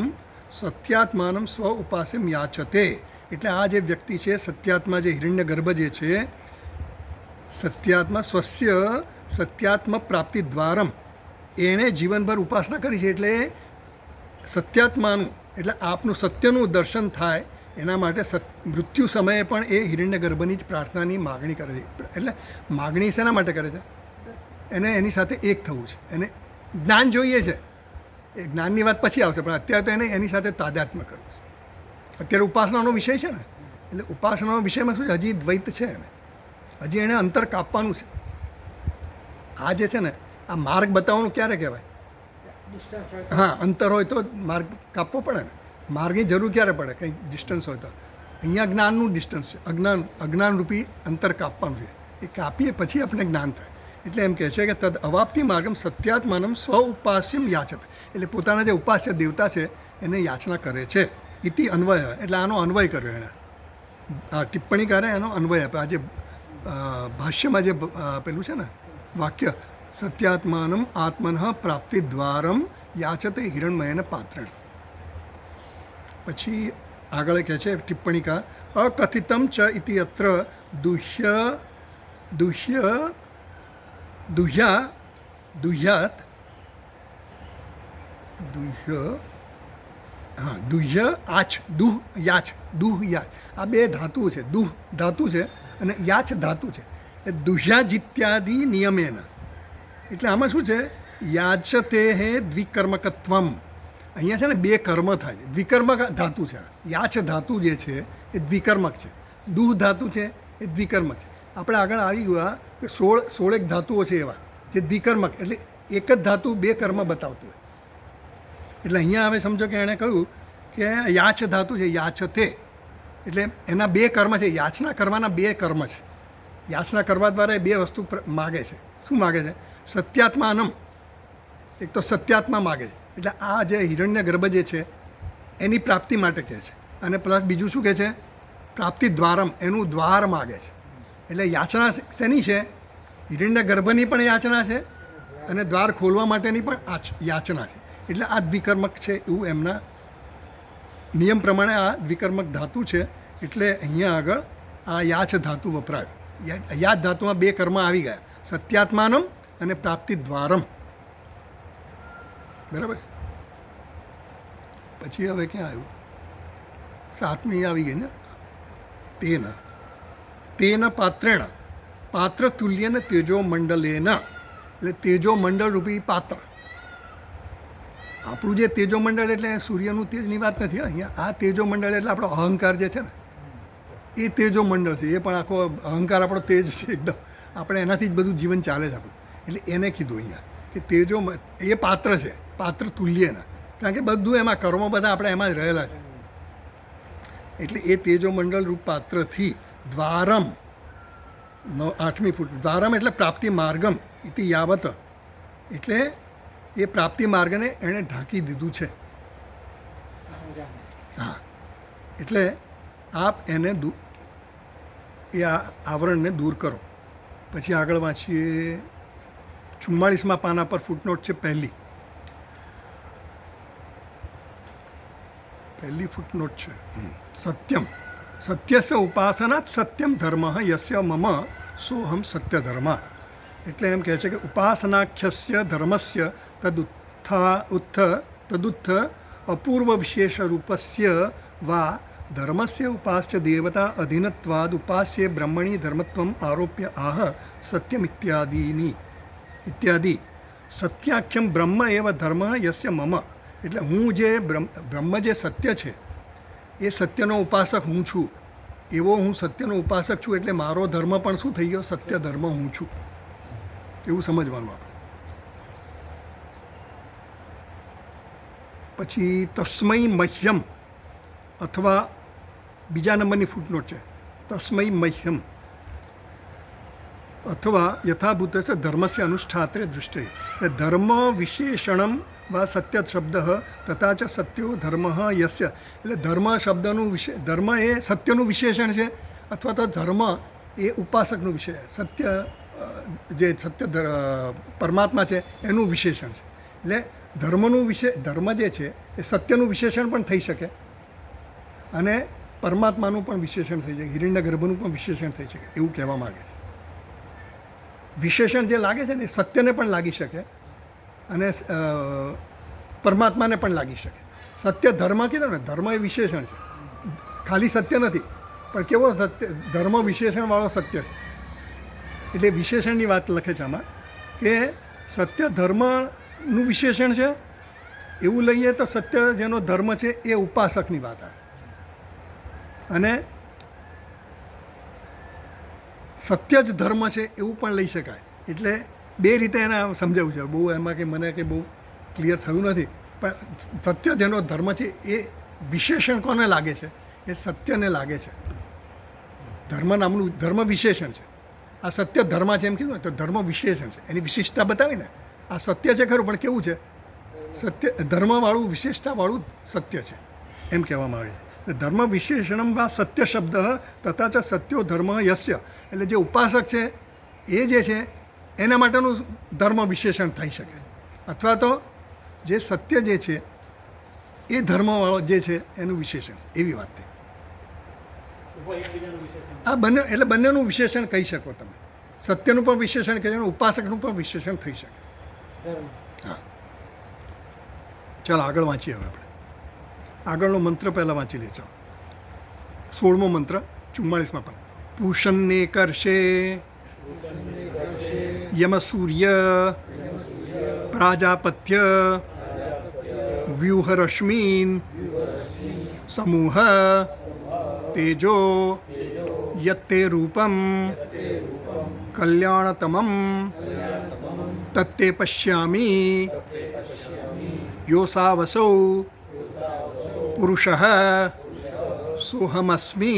સત્યાત્માનમ સ્વ ઉપાસ્યમ યાચતે. એટલે આ જે વ્યક્તિ છે સત્યાત્મા, જે હિરણ્યગર્ભ જે છે, સત્યાત્મા સ્વસ્ય સત્યાત્મ પ્રાપ્તિ દ્વારમ, એણે જીવનભર ઉપાસના કરી છે. એટલે સત્યાત્માનું એટલે આપનું સત્યનું દર્શન થાય એના માટે મૃત્યુ સમયે પણ એ હિરણ્યગર્ભની જ પ્રાર્થનાની માગણી કરે છે. એટલે માગણી શેના માટે કરે છે? એને એની સાથે એક થવું છે, એને જ્ઞાન જોઈએ છે. એ જ્ઞાનની વાત પછી આવશે, પણ અત્યારે તો એને એની સાથે તાદાત્મ્ય કરવું છે. અત્યારે ઉપાસનાનો વિષય છે ને, એટલે ઉપાસનાનો વિષયમાં શું છે? હજી દ્વૈત છે એને, હજી એને અંતર કાપવાનું છે. આ જે છે ને, આ માર્ગ બતાવવાનું ક્યારે કહેવાય? હા, અંતર હોય તો માર્ગ કાપવો પડે ને. માર્ગની જરૂર ક્યારે પડે? કંઈ ડિસ્ટન્સ હોય તો. અહીંયા જ્ઞાનનું ડિસ્ટન્સ છે, અજ્ઞાનરૂપી અંતર કાપવાનું છે. એ કાપીએ પછી આપણે જ્ઞાન થાય. એટલે એમ કહે છે કે તદ અવાપ્તિ માર્ગમ સત્યાત્માનમ સ્વ ઉપાસ્યમ યાચત, એટલે પોતાના જે ઉપાસ્ય દેવતા છે એને યાચના કરે છે. ઇતિ અન્વય, એટલે આનો અન્વય કર્યો એણે, આ ટિપ્પણીકારે એનો અન્વય આપ્યો. આ જે ભાષ્યમાં જે પેલું છે ને વાક્ય, સત્યાત્માનમ આત્મન પ્રાપ્તિ દ્વારમ યાચતે હિરણમયને પાત્રણ. પછી આગળ કહે છે ટિપ્પણીકાર, અકથિતમ ચ ઇતિ અત્ર દુહ્યાચ, આ બે ધાતુ છે. દુહ ધાતુ છે અને યાચ ધાતુ છે. એ દુહ્યાજિત્યાદિ નિયમેન, એટલે આમાં શું છે યાચતે હે દ્વિકર્મકત્વમ. અહીંયા છે ને બે કર્મ થાય છે. દ્વિકર્મક ધાતુ છે. યાચ ધાતુ જે છે એ દ્વિકર્મક છે. દુહ ધાતુ છે એ દ્વિકર્મક છે. આપણે આગળ આવી ગયા કે 16 ધાતુઓ છે એવા જે દ્વિકર્મક, એટલે એક જ ધાતુ બે કર્મ બતાવતું હોય. એટલે અહીંયા હવે સમજો કે એણે કહ્યું કે યાચ ધાતુ છે, યાચતે, એટલે એના બે કર્મ છે. યાચના કરવાના બે કર્મ છે. યાચના કરવા દ્વારા એ બે વસ્તુ માગે છે. શું માગે છે? સત્યાત્માનમ, એક તો સત્યાત્મા માગે છે, એટલે આ જે હિરણ્ય ગર્ભ જે છે એની પ્રાપ્તિ માટે કહે છે. અને પ્લસ બીજું શું કહે છે? પ્રાપ્તિ દ્વારમ, એનું દ્વાર માગે છે. એટલે યાચના શેની છે? હિરણ્ય ગર્ભની પણ યાચના છે અને દ્વાર ખોલવા માટેની પણ યાચના છે. એટલે આ દ્વિકર્મક છે એવું એમના નિયમ પ્રમાણે આ દ્વિકર્મક ધાતુ છે. એટલે અહીંયા આગળ આ યાચ ધાતુ વપરાયું. યાચ ધાતુમાં બે કર્મ આવી ગયા, સત્યાત્માનમ અને પ્રાપ્તિ દ્વારમ. બરાબર. પછી હવે ક્યાં આવ્યું? 7મી આવી ગઈ ને. તેન પાત્રેણ પાત્ર તુલ્યન તેજો મંડલેન, એટલે તેજો મંડળ રૂપી પાત્ર. આપણું જે તેજો મંડળ એટલે સૂર્યનું તેજની વાત નથી અહીંયા. આ તેજો મંડળ એટલે આપણો અહંકાર જે છે ને એ તેજો મંડળ છે. એ પણ આખો અહંકાર આપણો તેજ છે એકદમ. આપણે એનાથી જ બધું જીવન ચાલે છે આપણું. એટલે એને કીધું અહીંયા કે તેજો એ પાત્ર છે, પાત્ર તુલ્યના. કારણ કે બધું એમાં કર્મો બધા આપણે એમાં જ રહેલા છે. એટલે એ તેજો મંડળ રૂપ પાત્રથી દ્વારમ, 8મી ફૂટ, દ્વારમ એટલે પ્રાપ્તિ માર્ગમ ઇતિ યાવત, એટલે એ પ્રાપ્તિ માર્ગને એણે ઢાંકી દીધું છે. હા, એટલે આપ એને એ આવરણને દૂર કરો. પછી આગળ વાંચીએ 44મા પાના પર ફૂટનોટ છે પહેલી ફૂટનોટ છે. સત્યમ, સત્યસ્ય ઉપાસનાત સત્યમ ધર્મ યસ્ય મમ સોહમ સત્ય ધર્મ. એટલે એમ કહે છે કે ઉપાસનાખ્યસ્ય ધર્મસ્ય તદુત્થ અપૂર્વ વિશેષ રૂપસ્ય વા ધર્મસ્ય ઉપાસ્ય દેવતા અધીનત્વાદ ઉપાસ્ય બ્રહ્મણી ધર્મત્વમ આરોપ્ય આહ સત્યમ ઇત્યાદિ. સત્યાખ્યમ બ્રહ્મ એવ ધર્મ યસ્ય મમ, એટલે હું જે બ્રહ્મ જે સત્ય છે એ સત્યનો ઉપાસક હું છું. એવો હું સત્યનો ઉપાસક છું, એટલે મારો ધર્મ પણ શું થઈ ગયો? સત્ય ધર્મ હું છું, એવું સમજવાનું આપણે. પછી તસ્મૈ મહ્યમ, અથવા બીજા નંબરની ફૂટનોટ છે તસ્મૈ મહ્યમ, અથવા યથાભૂત છે ધર્મસ્ય અનુષ્ઠાત્રે દૃષ્ટિ. ધર્મ વિશેષણમ વા સત્ય શબ્દ તથા ચ સત્યો ધર્મ યસ્ય, એટલે ધર્મ શબ્દનું ધર્મ એ સત્યનું વિશેષણ છે, અથવા તો ધર્મ એ ઉપાસકનું વિષય, સત્ય જે સત્ય પરમાત્મા છે એનું વિશેષણ છે. એટલે ધર્મ જે છે એ સત્યનું વિશેષણ પણ થઈ શકે અને પરમાત્માનું પણ વિશેષણ થઈ શકે, હિરણ્ય ગર્ભનું પણ વિશેષણ થઈ શકે, એવું કહેવા માગે છે. વિશેષણ જે લાગે છે ને એ સત્યને પણ લાગી શકે અને પરમાત્માને પણ લાગી શકે. સત્ય ધર્મ કીધું ને, ધર્મ એ વિશેષણ છે, ખાલી સત્ય નથી, પણ કેવો સત્ય? ધર્મ વિશેષણવાળો સત્ય છે. એટલે વિશેષણની વાત લખે છે આમાં કે સત્ય ધર્મનું વિશેષણ છે. એવું લઈએ તો સત્ય જેનો ધર્મ છે એ ઉપાસકની વાત આવે, અને સત્ય જ ધર્મ છે એવું પણ લઈ શકાય. એટલે બે રીતે એને સમજાવ્યું છે. બહુ એમાં કે મને કે બહુ ક્લિયર થયું નથી, પણ સત્ય જેનો ધર્મ છે એ વિશેષણ કોને લાગે છે? એ સત્યને લાગે છે. ધર્મ નામનું ધર્મ વિશેષણ છે. આ સત્ય ધર્મ છે એમ કીધું ને, તો ધર્મ વિશેષણ છે, એની વિશિષ્ટતા બતાવીને આ સત્ય છે ખરું, પણ કેવું છે? સત્ય ધર્મવાળું, વિશેષતાવાળું સત્ય છે એમ કહેવામાં આવે છે. ધર્મ વિશેષણમ વા સત્ય શબ્દ તથા ચ સત્યો ધર્મ યસ્ય, એટલે જે ઉપાસક છે એ જે છે એના માટેનું ધર્મ વિશેષણ થઈ શકે, અથવા તો જે સત્ય જે છે એ ધર્મવાળો જે છે એનું વિશેષણ, એવી વાત થઈ. આ બંને એટલે બંનેનું વિશેષણ કહી શકો તમે. સત્યનું પણ વિશેષણ કહી શકો, ઉપાસકનું પણ વિશેષણ થઈ શકે. હા, ચાલો આગળ વાંચીએ. હવે આપણે આગળનો મંત્ર પહેલાં વાંચી લે. ચાલો 16મો મંત્ર 44માં પણ. પૂષન્ને કરશે યમ સૂર્ય प्राजापत्य व्यूहरश्मीन् समूह तेजो यत्ते रूपं कल्याणतमं तत्ते पश्यामि योऽसावसौ पुरुषः सोहमस्मि.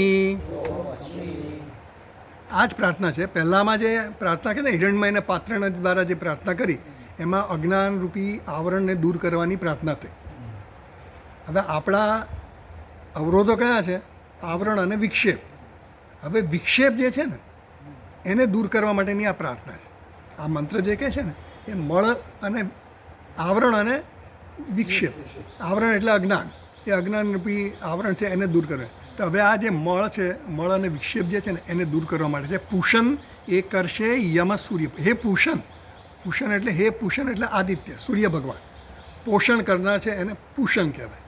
આ જ પ્રાર્થના છે. પહેલાંમાં જે પ્રાર્થના કરી ને હિરણમયના પાત્રના દ્વારા જે પ્રાર્થના કરી એમાં અજ્ઞાનરૂપી આવરણને દૂર કરવાની પ્રાર્થના થઈ. હવે આપણા અવરોધો કયા છે? આવરણ અને વિક્ષેપ. હવે વિક્ષેપ જે છે ને એને દૂર કરવા માટેની આ પ્રાર્થના છે. આ મંત્ર જે કહે છે ને એ મળ અને આવરણ અને વિક્ષેપ. આવરણ એટલે અજ્ઞાન. એ અજ્ઞાનરૂપી આવરણ છે એને દૂર કરે. તો હવે આ જે મળ છે, મળ અને વિક્ષેપ જે છે ને એને દૂર કરવા માટે છે. પૂષણ એ કરશે યમ સૂર્ય. હે પૂષણ, પૂષણ એટલે હે પૂષણ એટલે આદિત્ય સૂર્ય ભગવાન. પોષણ કરનાર છે એને પૂષણ કહેવાય.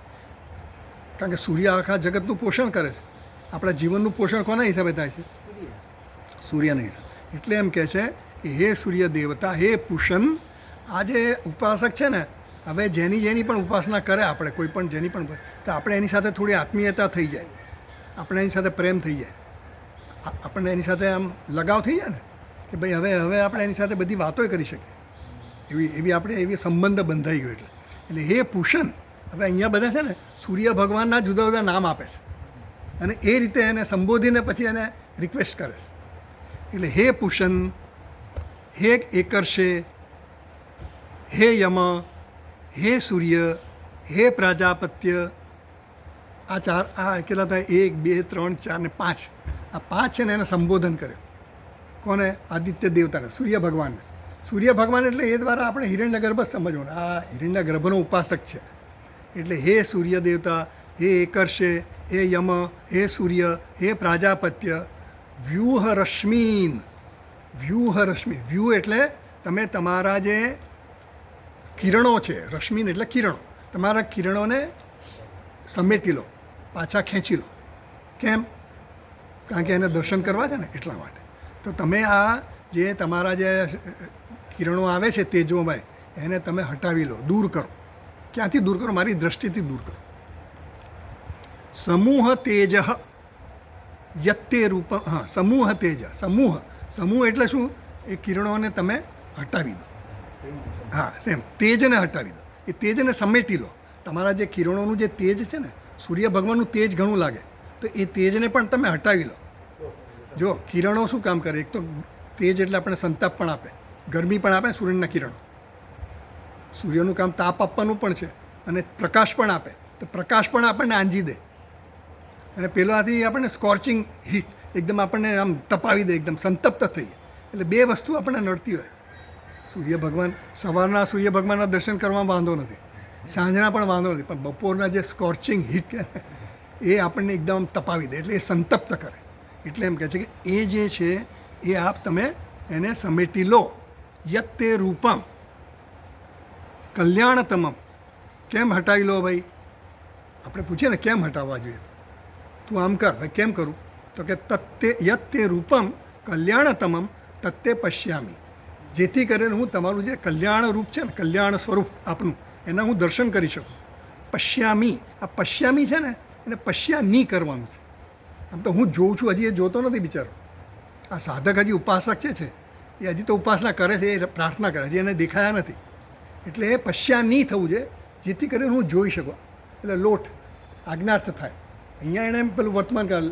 કારણ કે સૂર્ય આખા જગતનું પોષણ કરે છે. આપણા જીવનનું પોષણ કોના હિસાબે થાય છે? સૂર્યના હિસાબે. એટલે એમ કહે છે કે હે સૂર્ય દેવતા, હે પૂષણ. આ જે ઉપાસક છે ને, હવે જેની પણ ઉપાસના કરે આપણે, કોઈ પણ જેની પણ, તો આપણે એની સાથે થોડી આત્મીયતા થઈ જાય, આપણે એની સાથે પ્રેમ થઈ જાય, આપણને એની સાથે આમ લગાવ થઈ જાય ને કે ભાઈ હવે આપણે એની સાથે બધી વાતો કરી શકીએ, એવી આપણે એવી સંબંધ બંધાઈ ગયો. એટલે હે પૂષણ. હવે અહીંયા બધા છે ને સૂર્ય ભગવાનના જુદા જુદા નામ આપે છે અને એ રીતે એને સંબોધીને પછી એને રિક્વેસ્ટ કરે છે. એટલે હે પૂષણ, હે એકર્ષે, હે યમ, હે સૂર્ય, હે પ્રાજાપત્ય. આ ચાર, આ કેટલા થાય? 1, 2, 3, 4 ને 5. આ 5 છે ને એને સંબોધન કર્યો. કોને? આદિત્ય દેવતાને, સૂર્ય ભગવાનને. સૂર્ય ભગવાન એટલે એ દ્વારા આપણે હિરણ્ય ગર્ભ જ સમજવાનું. આ હિરણ્ય ગર્ભનો ઉપાસક છે. એટલે હે સૂર્ય દેવતા, હે એકર્ષે, હે યમ, હે સૂર્ય, હે પ્રાજાપત્ય વ્યુહરશ્મીન. વ્યુહરશ્મીન, વ્યૂહ એટલે તમે તમારા જે કિરણો છે, રશ્મિન એટલે કિરણો, તમારા કિરણોને સમેટી લો, પાછા ખેંચી લો. કેમ? કારણ કે એને દર્શન કરવા છે ને એટલા માટે. તો તમે આ જે તમારા જે કિરણો આવે છે તેજોમય, એને તમે હટાવી લો, દૂર કરો. ક્યાંથી દૂર કરો? મારી દૃષ્ટિથી દૂર કરો. સમૂહ તેજ યત્તે રૂપ. હા, સમૂહ તેજ. સમૂહ એટલે શું? એ કિરણોને તમે હટાવી દો. હા, સેમ તેજને હટાવી દો, એ તેજને સમેટી લો. તમારા જે કિરણોનું જે તેજ છે ને, સૂર્ય ભગવાનનું તેજ ઘણું લાગે, તો એ તેજને પણ તમે હટાવી લો. જો કિરણો શું કામ કરે? એક તો તેજ એટલે આપણે સંતાપ પણ આપે, ગરમી પણ આપે. સૂર્યના કિરણો, સૂર્યનું કામ તાપ આપવાનું પણ છે અને પ્રકાશ પણ આપે. તો પ્રકાશ પણ આપણને આંજી દે અને પેલાથી આપણને સ્કોર્ચિંગ હીટ, એકદમ આપણને આમ તપાવી દે, એકદમ સંતપ્ત થઈ. એટલે બે વસ્તુ આપણને નડતી હોય. સૂર્ય ભગવાન, સવારના સૂર્ય ભગવાનના દર્શન કરવામાં વાંધો નથી, સાંજના પણ વાંધો નથી, પણ બપોરના જે સ્કોર્ચિંગ હીટ એ આપણને એકદમ તપાવી દે, એટલે એ સંતપ્ત કરે. એટલે એમ કહે છે કે એ જે છે એ આપ તમે એને સમેટી લો. યત્તે રૂપમ કલ્યાણતમમ. કેમ હટાવી લો ભાઈ? આપણે પૂછીએ ને કેમ હટાવવા જોઈએ? તું આમ કર. ભાઈ કેમ કરું? તો કે તત્તે યત્તે રૂપમ કલ્યાણતમમ તત્તે પશ્યામી. જેથી કરીને હું તમારું જે કલ્યાણ રૂપ છે ને, કલ્યાણ સ્વરૂપ આપનું, એના હું દર્શન કરી શકું. પશ્યામી. આ પશ્યામી છે ને એને પશ્યાની કરવાનું છે. આમ તો હું જોઉં છું, હજી એ જોતો નથી બિચારો. આ સાધક હજી ઉપાસક છે એ હજી તો ઉપાસના કરે છે, એ પ્રાર્થના કરે, હજી એને દેખાયા નથી. એટલે એ પશ્યાની થવું છે, જેથી કરીને હું જોઈ શકું. એટલે લોટ આજ્ઞાર્થ થાય. અહીંયા એણે પેલું વર્તમાન કાળ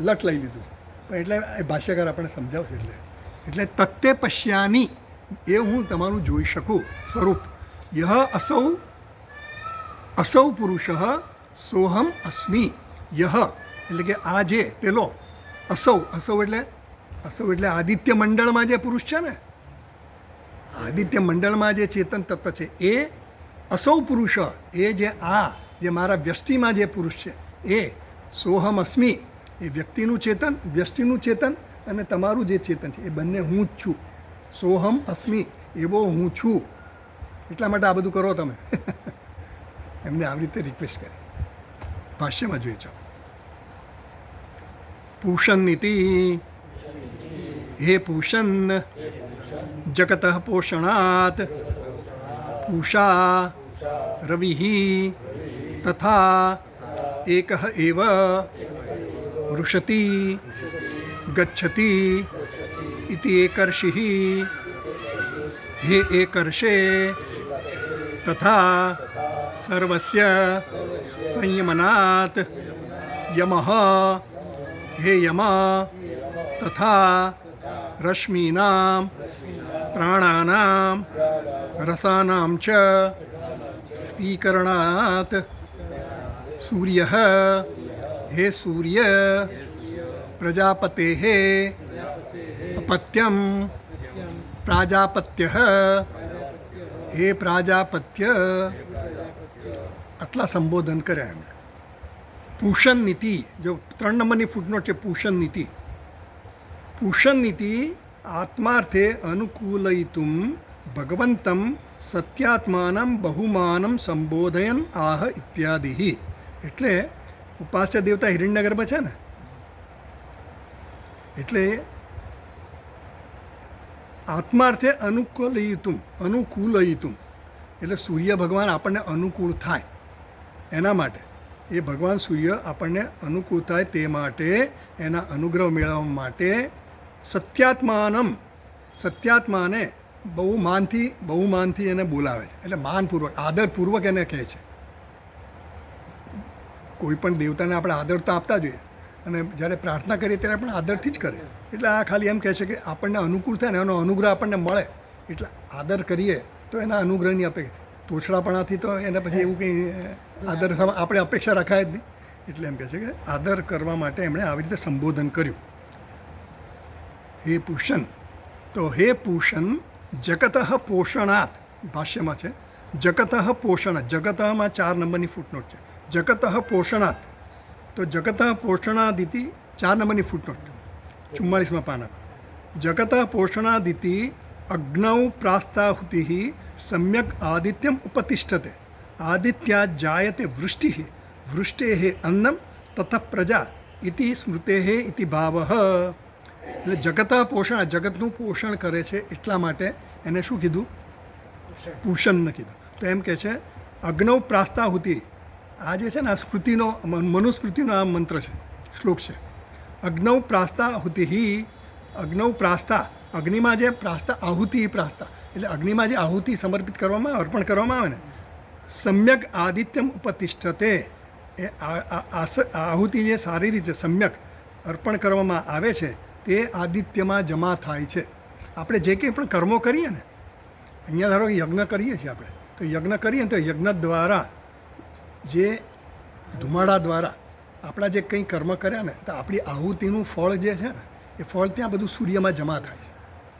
લટ લઈ લીધું, પણ એટલે એ ભાષ્યકાર આપણને સમજાવશે. એટલે તત્તે પશ્યાની, એ હું તમારું જોઈ શકું સ્વરૂપ. યહ અસૌ પુરુષ સોહમ અસ્મિ. યહ એટલે કે આ જે પેલો અસૌ એટલે આદિત્ય મંડળમાં જે પુરુષ છે ને, આદિત્ય મંડળમાં જે ચેતન તત્વ છે એ અસૌ પુરુષ, એ જે આ જે મારા વ્યષ્ટિમાં જે પુરુષ છે એ સોહમ અસ્મિ, એ વ્યષ્ટિનું ચેતન અને તમારું જે ચેતન છે એ બંને હું જ છું. સોહમ અસ્મિ, એવો હું છું. એટલા માટે આ બધું કરો તમે. એમને આવી રીતે રિક્વેસ્ટ કરી. ભાષ્યમાં જોઈએ છો. પૂષણ નીતિ. હે પૂષણ, જગત પોષણાત પૂષા રવિः તથા એકઃ એવ વૃષતિ ગચ્છતિ ઇતિ એકર્ષિः હે એકર્ષે તથા સર્વસ્ય સંયમનાત યમઃ હે યમ તથા રશ્મીનામ પ્રાણાનામ રસાનામ ચ સ્વીકરણાત સૂર્યઃ હે સૂર્ય પ્રજાપતેઃ અપત્યમ પ્રાજાપત્યઃ હે પ્રાજાપત્ય આટલા સંબોધન કર્યા એમણે. પૂષણ નીતિ, જો 3 નંબરની ફૂટનોટ છે પૂષણ નીતિ. પૂષણ નીતિ આત્માર્થે અનુકૂલયિતુમ ભગવંતમ સત્યાત્માનમ બહુમાનમ સંબોધયન આહ ઇત્યાદિ. એટલે ઉપાસ્ય દેવતા હિરણ્યગર્ભ છે ને, એટલે આત્માર્થે અનુકૂલયિતુમ એટલે સૂર્ય ભગવાન આપણને અનુકૂળ થાય એના માટે, એ ભગવાન સૂર્ય આપણને અનુકૂળ થાય તે માટે, એના અનુગ્રહ મેળવવા માટે સત્યાત્માને બહુમાનથી એને બોલાવે છે. એટલે માનપૂર્વક, આદરપૂર્વક એને કહે છે. કોઈ પણ દેવતાને આપણે આદર તો આપતા જોઈએ, અને જ્યારે પ્રાર્થના કરીએ ત્યારે પણ આદરથી જ કરે. એટલે આ ખાલી એમ કહે છે કે આપણને અનુકૂળ થાય ને એનો અનુગ્રહ આપણને મળે, એટલે આદર કરીએ તો એના અનુગ્રહની અપેક્ષા. તોછડાપણાથી તો એને પછી એવું કંઈ આદર આપણે અપેક્ષા રખાય જ નહીં. એટલે એમ કહે છે કે આદર કરવા માટે એમણે આવી રીતે સંબોધન કર્યું. હે પૂષણ, તો હે પૂષણ જગતઃ પોષણાત, ભાષ્યમાં છે જગતઃ પોષણ, જગતમાં 4 નંબરની ફૂટનોટ છે. જગતઃ પોષણાત, તો જગતઃ પોષણાદિતિ 4 નંબરની ફૂટનોટ 44મા પાના. જગતઃ પોષણાદિતિ અગ્નૌ પ્રાસ્તાહુતિ સમ્યક આદિત્યમ ઉપતિષ્ઠતે, આદિત્યાત જાયતે વૃષ્ટિ, વૃષ્ટેઃ અન્નમ તતઃ પ્રજા ઇતિ સ્મૃતેઃ ઇતિ ભાવઃ. એટલે જગત પોષણ, જગતનું પોષણ કરે છે એટલા માટે એને શું કીધું? પૂષણ કીધું. તો એમ કહે છે અગ્નૌ પ્રાસ્તાહુતિ, આ જે છે ને આ સ્મૃતિનો, મનુસ્મૃતિનો આ મંત્ર છે, શ્લોક છે. અગ્નૌ પ્રાસ્તાહુતિ, અગ્નૌ પ્રાસ્તા, અગ્નિમાં જે પ્રાસ્તા, આહુતિ પ્રાસ્તા, એટલે અગ્નિમાં જે આહુતિ સમર્પિત કરવામાં આવે, અર્પણ કરવામાં આવે ને, સમ્યક આદિત્યમ ઉપતિષ્ઠતે, એ આહુતિ જે સારી રીતે સમ્યક અર્પણ કરવામાં આવે છે તે આદિત્યમાં જમા થાય છે. આપણે જે કંઈ પણ કર્મો કરીએ ને, અહીંયા ધારો કે યજ્ઞ કરીએ છીએ આપણે, તો યજ્ઞ કરીએ ને તો યજ્ઞ દ્વારા જે ધુમાડા દ્વારા આપણા જે કંઈ કર્મ કર્યા ને, તો આપણી આહુતિનું ફળ જે છે ને, એ ફળ ત્યાં બધું સૂર્યમાં જમા થાય છે.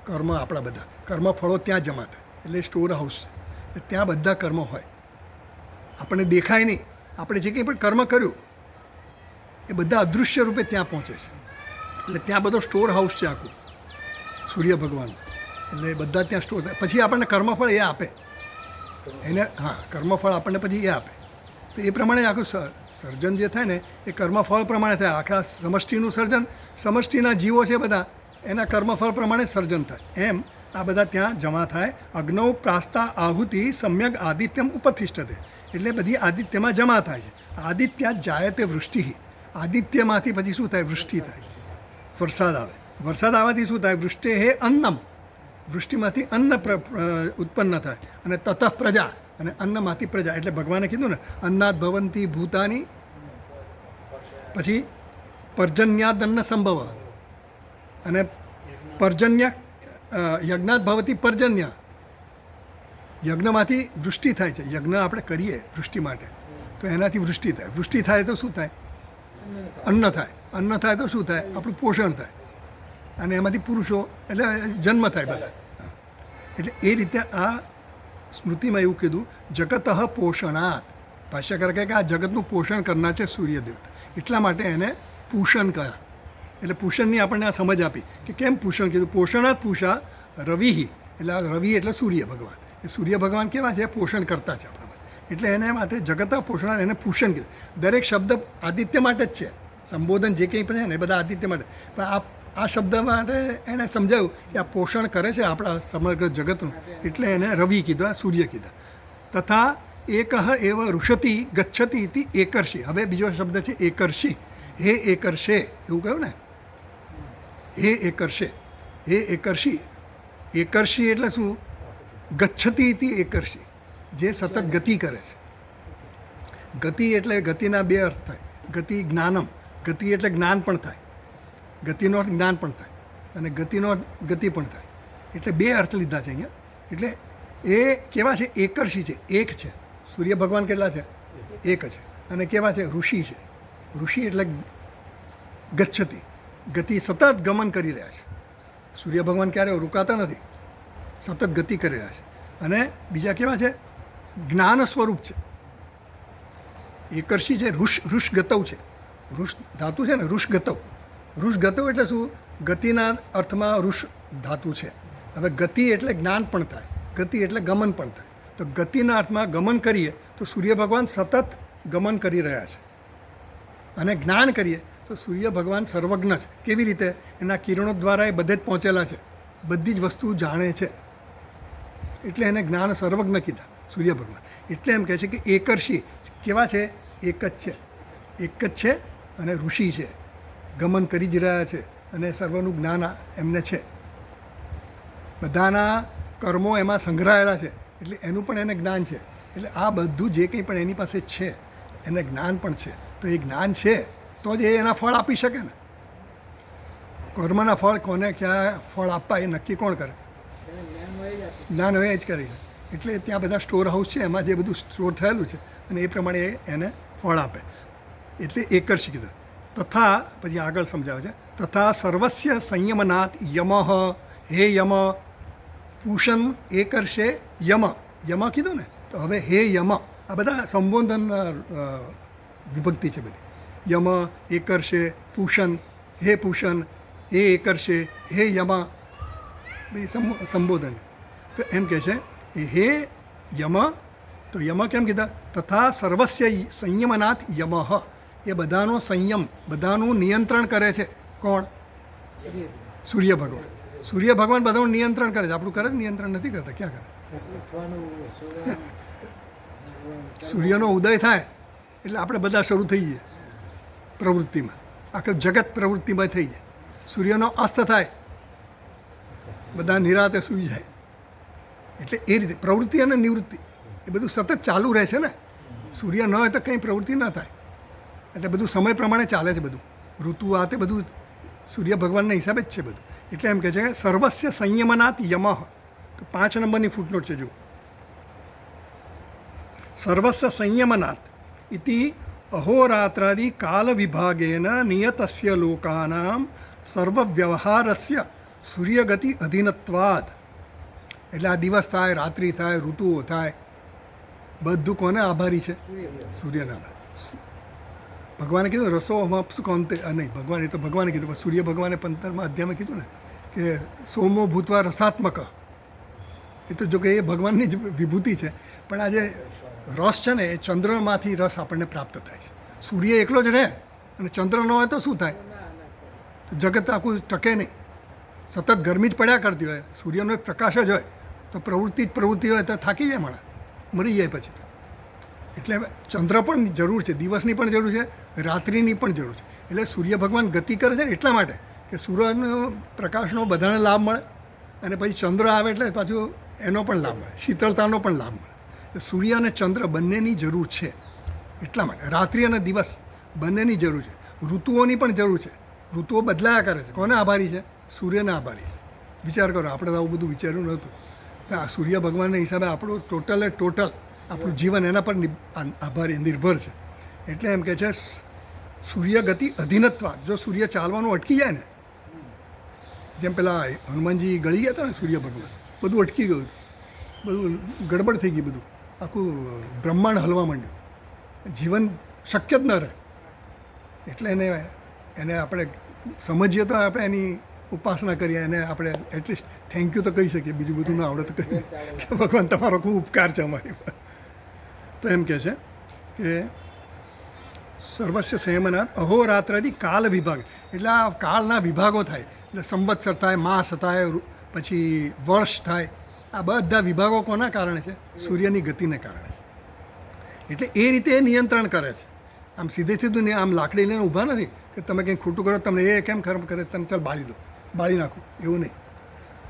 કર્મ આપણા બધા કર્મ ફળો ત્યાં જમા થાય, એટલે સ્ટોર હાઉસ છે, ત્યાં બધા કર્મો હોય, આપણને દેખાય નહીં. આપણે જે કંઈ પણ કર્મ કર્યું એ બધા અદૃશ્ય રૂપે ત્યાં પહોંચે છે. એટલે ત્યાં બધો સ્ટોર હાઉસ છે આખું સૂર્ય ભગવાન. એટલે બધા ત્યાં સ્ટોર થાય. પછી આપણને કર્મફળ એ આપે એને, હા, કર્મફળ આપણને પછી એ આપે. તો એ પ્રમાણે આખું સર્જન જે થાય ને એ કર્મફળ પ્રમાણે થાય. આખા સમષ્ટિનું સર્જન, સમષ્ટિના જીવો છે બધા, એના કર્મફળ પ્રમાણે સર્જન થાય. એમ આ બધા ત્યાં જમા થાય. અગ્નૌ પ્રાસ્તા આહુતિ સમ્યક આદિત્યમ ઉપતિષ્ઠતે, એટલે બધી આદિત્યમાં જમા થાય છે. આદિત્યા જાયતે વૃષ્ટિ, આદિત્યમાંથી પછી શું થાય? વૃષ્ટિ થાય, વરસાદ આવે. વરસાદ આવવાથી શું થાય? વૃષ્ટિ હે અન્નમ, વૃષ્ટિમાંથી અન્ન ઉત્પન્ન થાય, અને તતઃ પ્રજા, અને અન્નમાંથી પ્રજા. એટલે ભગવાને કીધું ને અન્નાદ ભવંતી ભૂતાની, પછી પર્જન્યાદ અન્ન સંભવ, અને પર્જન્ય યજ્ઞાત ભવતી પર્જન્ય, યજ્ઞમાંથી વૃષ્ટિ થાય છે. યજ્ઞ આપણે કરીએ વૃષ્ટિ માટે, તો એનાથી વૃષ્ટિ થાય. વૃષ્ટિ થાય તો શું થાય? અન્ન થાય. અન્ન થાય તો શું થાય? આપણું પોષણ થાય, અને એમાંથી પુરુષો એટલે જન્મ થાય બધા. એટલે એ રીતે આ સ્મૃતિમાં એવું કીધું જગતઃ પોષણાત. ભાષ્યકાર કહે કે આ જગતનું પોષણ કરનાર છે સૂર્યદેવતા, એટલા માટે એને પૂષણ કહ્યા. એટલે પૂષણની આપણને આ સમજ આપી કે કેમ પૂષણ કીધું. પોષણાત પૂષા રવિ, એટલે આ રવિ એટલે સૂર્ય ભગવાન. એ સૂર્ય ભગવાન કેવા છે? પોષણ કરતા છે આપણા. એટલે એને માટે જગત પોષણ, એને પૂષણ કીધું. દરેક શબ્દ આદિત્ય માટે જ છે. સંબોધન જે કંઈ પણ છે ને એ બધા આદિત્ય માટે. પણ આ શબ્દ માટે એણે સમજાવ્યું કે આ પોષણ કરે છે આપણા સમગ્ર જગતનું, એટલે એને રવિ કીધા, સૂર્ય કીધા. તથા એકઃ એવ રુષતિ ગચ્છતિ ઇતિ એકર્ષિ. હવે બીજો શબ્દ છે એકર્ષિ. હે એકર્ષે એવું કહ્યું ને, હે એકર્ષે, હે એકર્ષિ. એકર્ષિ એટલે શું? ગચ્છતિ ઇતિ એકર્ષિ, જે સતત ગતિ કરે છે. ગતિ એટલે ગતિના બે અર્થ થાય. ગતિ જ્ઞાનમ, ગતિ એટલે જ્ઞાન પણ થાય, ગતિનો અર્થ જ્ઞાન પણ થાય, અને ગતિનો અર્થ ગતિ પણ થાય. એટલે બે અર્થ લીધા છે અહીંયા. એટલે એ કેવા છે? એકર્ષિ છે, એક છે. સૂર્ય ભગવાન કેટલા છે? એક છે. અને કેવા છે? ઋષિ છે. ઋષિ એટલે ગચ્છતિ, ગતિ સતત ગમન કરી રહ્યા છે. સૂર્ય ભગવાન ક્યારેય રોકાતા નથી, સતત ગતિ કરી રહ્યા છે. અને બીજા કેવા છે? જ્ઞાન સ્વરૂપ છે. એકર્ષિ છે ઋષગતવ છે. ઋષ ધાતુ છે ને, ઋષગતવ. ઋષગતવ એટલે શું? ગતિના અર્થમાં ઋષ ધાતુ છે. હવે ગતિ એટલે જ્ઞાન પણ થાય, ગતિ એટલે ગમન પણ થાય. તો ગતિના અર્થમાં ગમન કરીએ તો સૂર્ય ભગવાન સતત ગમન કરી રહ્યા છે. અને જ્ઞાન કરીએ તો સૂર્ય ભગવાન સર્વજ્ઞ છે. કેવી રીતે? એના કિરણો દ્વારા એ બધે જ પહોંચેલા છે, બધી જ વસ્તુ જાણે છે. એટલે એને જ્ઞાન સર્વજ્ઞ કીધા સૂર્ય ભગવાન. એટલે એમ કહે છે કે એકર્ષિ કેવા છે? એક જ છે, એક જ છે. અને ઋષિ છે, ગમન કરી જ રહ્યા છે, અને સર્વનું જ્ઞાન એમને છે. બધાના કર્મો એમાં સંગ્રહાયેલા છે, એટલે એનું પણ એને જ્ઞાન છે. એટલે આ બધું જે કંઈ પણ એની પાસે છે એને જ્ઞાન પણ છે. તો એ જ્ઞાન છે તો જ એ એના ફળ આપી શકે ને. કર્મના ફળ કોને ક્યાં ફળ આપવા એ નક્કી કોણ કરે? જ્ઞાન હોય જ કરી. એટલે ત્યાં બધા સ્ટોર હાઉસ છે, એમાં જે બધું સ્ટોર થયેલું છે અને એ પ્રમાણે એને ફળ આપે. એટલે એકર્ષિ કીધું. તથા પછી આગળ સમજાવે છે, તથા સર્વસ્ય સંયમનાથ યમઃ, હે યમ પૂષણ એકર્ષે યમ. યમ કીધું ને, તો હવે હે યમ, આ બધા સંબોધન વિભક્તિ છે બધી. યમ, એકર્ષે, પૂષણ, હે પૂષણ, હે એકર્ષે, હે યમ, બધી સંબોધન. તો એમ કહે છે હે યમ. તો યમ કેમ કીધા? તથા સર્વસ્ય સંયમનાથ યમઃ, એ બધાનો સંયમ, બધાનું નિયંત્રણ કરે છે. કોણ? સૂર્ય ભગવાન. સૂર્ય ભગવાન બધાનું નિયંત્રણ કરે છે. આપણું કરે જ નિયંત્રણ નથી કરતા. ક્યાં કરે? સૂર્યનો ઉદય થાય એટલે આપણે બધા શરૂ થઈ જઈએ પ્રવૃત્તિમાં, આખું જગત પ્રવૃત્તિમાં થઈ જાય. સૂર્યનો અસ્ત થાય બધા નિરાતે સૂઈ જાય. એટલે એ રીતે પ્રવૃત્તિ અને નિવૃત્તિ એ બધું સતત ચાલુ રહે છે ને. સૂર્ય ન હોય તો કંઈ પ્રવૃત્તિ ન થાય. એટલે બધું સમય પ્રમાણે ચાલે છે. બધું ઋતુ આ તે બધું સૂર્ય ભગવાનના હિસાબે જ છે બધું. એટલે એમ કહે છે સર્વસ્ય સંયમનાથ યમઃ. તો 5 નંબરની ફૂટનોટ છે જુઓ. સર્વસ્ય સંયમનાથ ઇતિ અહોરાત્રાદિ કાલ વિભાગેન નિયતસ્ય લોકાનામ સર્વવ્યવહારસ્ય સૂર્યગતિ અધીનત્વાદ. એટલે આ દિવસ થાય, રાત્રિ થાય, ઋતુઓ થાય, બધું કોને આભારી છે? સૂર્યના. ભગવાને કીધું રસો અમાપસુ કોંતે, નહીં ભગવાન, એ તો ભગવાને કીધું, પણ સૂર્ય ભગવાને 15મા અધ્યાયમાં કીધું ને કે સોમો ભૂતવા રસાત્મક. એ તો જો કે એ ભગવાનની જ વિભૂતિ છે, પણ આ જે રસ છે ને એ ચંદ્રમાંથી રસ આપણને પ્રાપ્ત થાય છે. સૂર્ય એકલો જ રહે અને ચંદ્ર ન હોય તો શું થાય? જગત આખું ટકે નહીં. સતત ગરમી જ પડ્યા કરતી હોય, સૂર્યનો એક પ્રકાશ જ હોય, તો પ્રવૃત્તિ જ પ્રવૃત્તિ હોય તો થાકી જાય માણસ, મરી જાય પછી તો. એટલે ચંદ્ર પણ જરૂર છે, દિવસની પણ જરૂર છે, રાત્રિની પણ જરૂર છે. એટલે સૂર્ય ભગવાન ગતિ કરે છે ને એટલા માટે કે સૂર્યનો પ્રકાશનો બધાને લાભ મળે, અને પછી ચંદ્ર આવે એટલે પાછું એનો પણ લાભ મળે, શીતળતાનો પણ લાભ મળે. સૂર્ય અને ચંદ્ર બંનેની જરૂર છે. એટલા માટે રાત્રિ અને દિવસ બંનેની જરૂર છે. ઋતુઓની પણ જરૂર છે. ઋતુઓ બદલાયા કરે છે. કોને આભારી છે? સૂર્યને આભારી છે. વિચાર કરો, આપણે તો આવું બધું વિચાર્યું નહોતું. આ સૂર્ય ભગવાનના હિસાબે આપણું ટોટલ આપણું જીવન એના પર આભારી નિર્ભર છે. એટલે એમ કહે છે સૂર્ય ગતિ અધીનત્વાદ. જો સૂર્ય ચાલવાનું અટકી જાય ને, જેમ પેલા હનુમાનજી ગળી ગયા હતા ને સૂર્ય ભગવાન, બધું અટકી ગયું, બધું ગડબડ થઈ ગઈ, બધું આખું બ્રહ્માંડ હલવા માંડ્યું, જીવન શક્ય જ ન રહે. એટલે એને આપણે સમજીએ તો આપણે એની ઉપાસના કરીએ, એને આપણે એટલીસ્ટ થેન્ક યુ તો કહી શકીએ. બીજું બધું ના આવડે તો કહીએ કે ભગવાન તમારો ખૂબ ઉપકાર છે અમારી પર. તો એમ કહે છે કે સર્વસ્ય સંયમનાથ અહોરાત્રાદિ કાલ વિભાગ. એટલે આ કાળના વિભાગો થાય. એટલે સંવત્સર થાય, માસ થાય, પછી વર્ષ થાય, આ બધા વિભાગો કોના કારણે છે? સૂર્યની ગતિને કારણે છે. એટલે એ રીતે એ નિયંત્રણ કરે છે. આમ સીધે સીધું ને આમ લાકડી લઈને ઊભા નથી કે તમે કંઈક ખોટું કરો તમને એ કેમ ખરાબ કરે તમે ચાલ બાળી નાખો, એવું નહીં.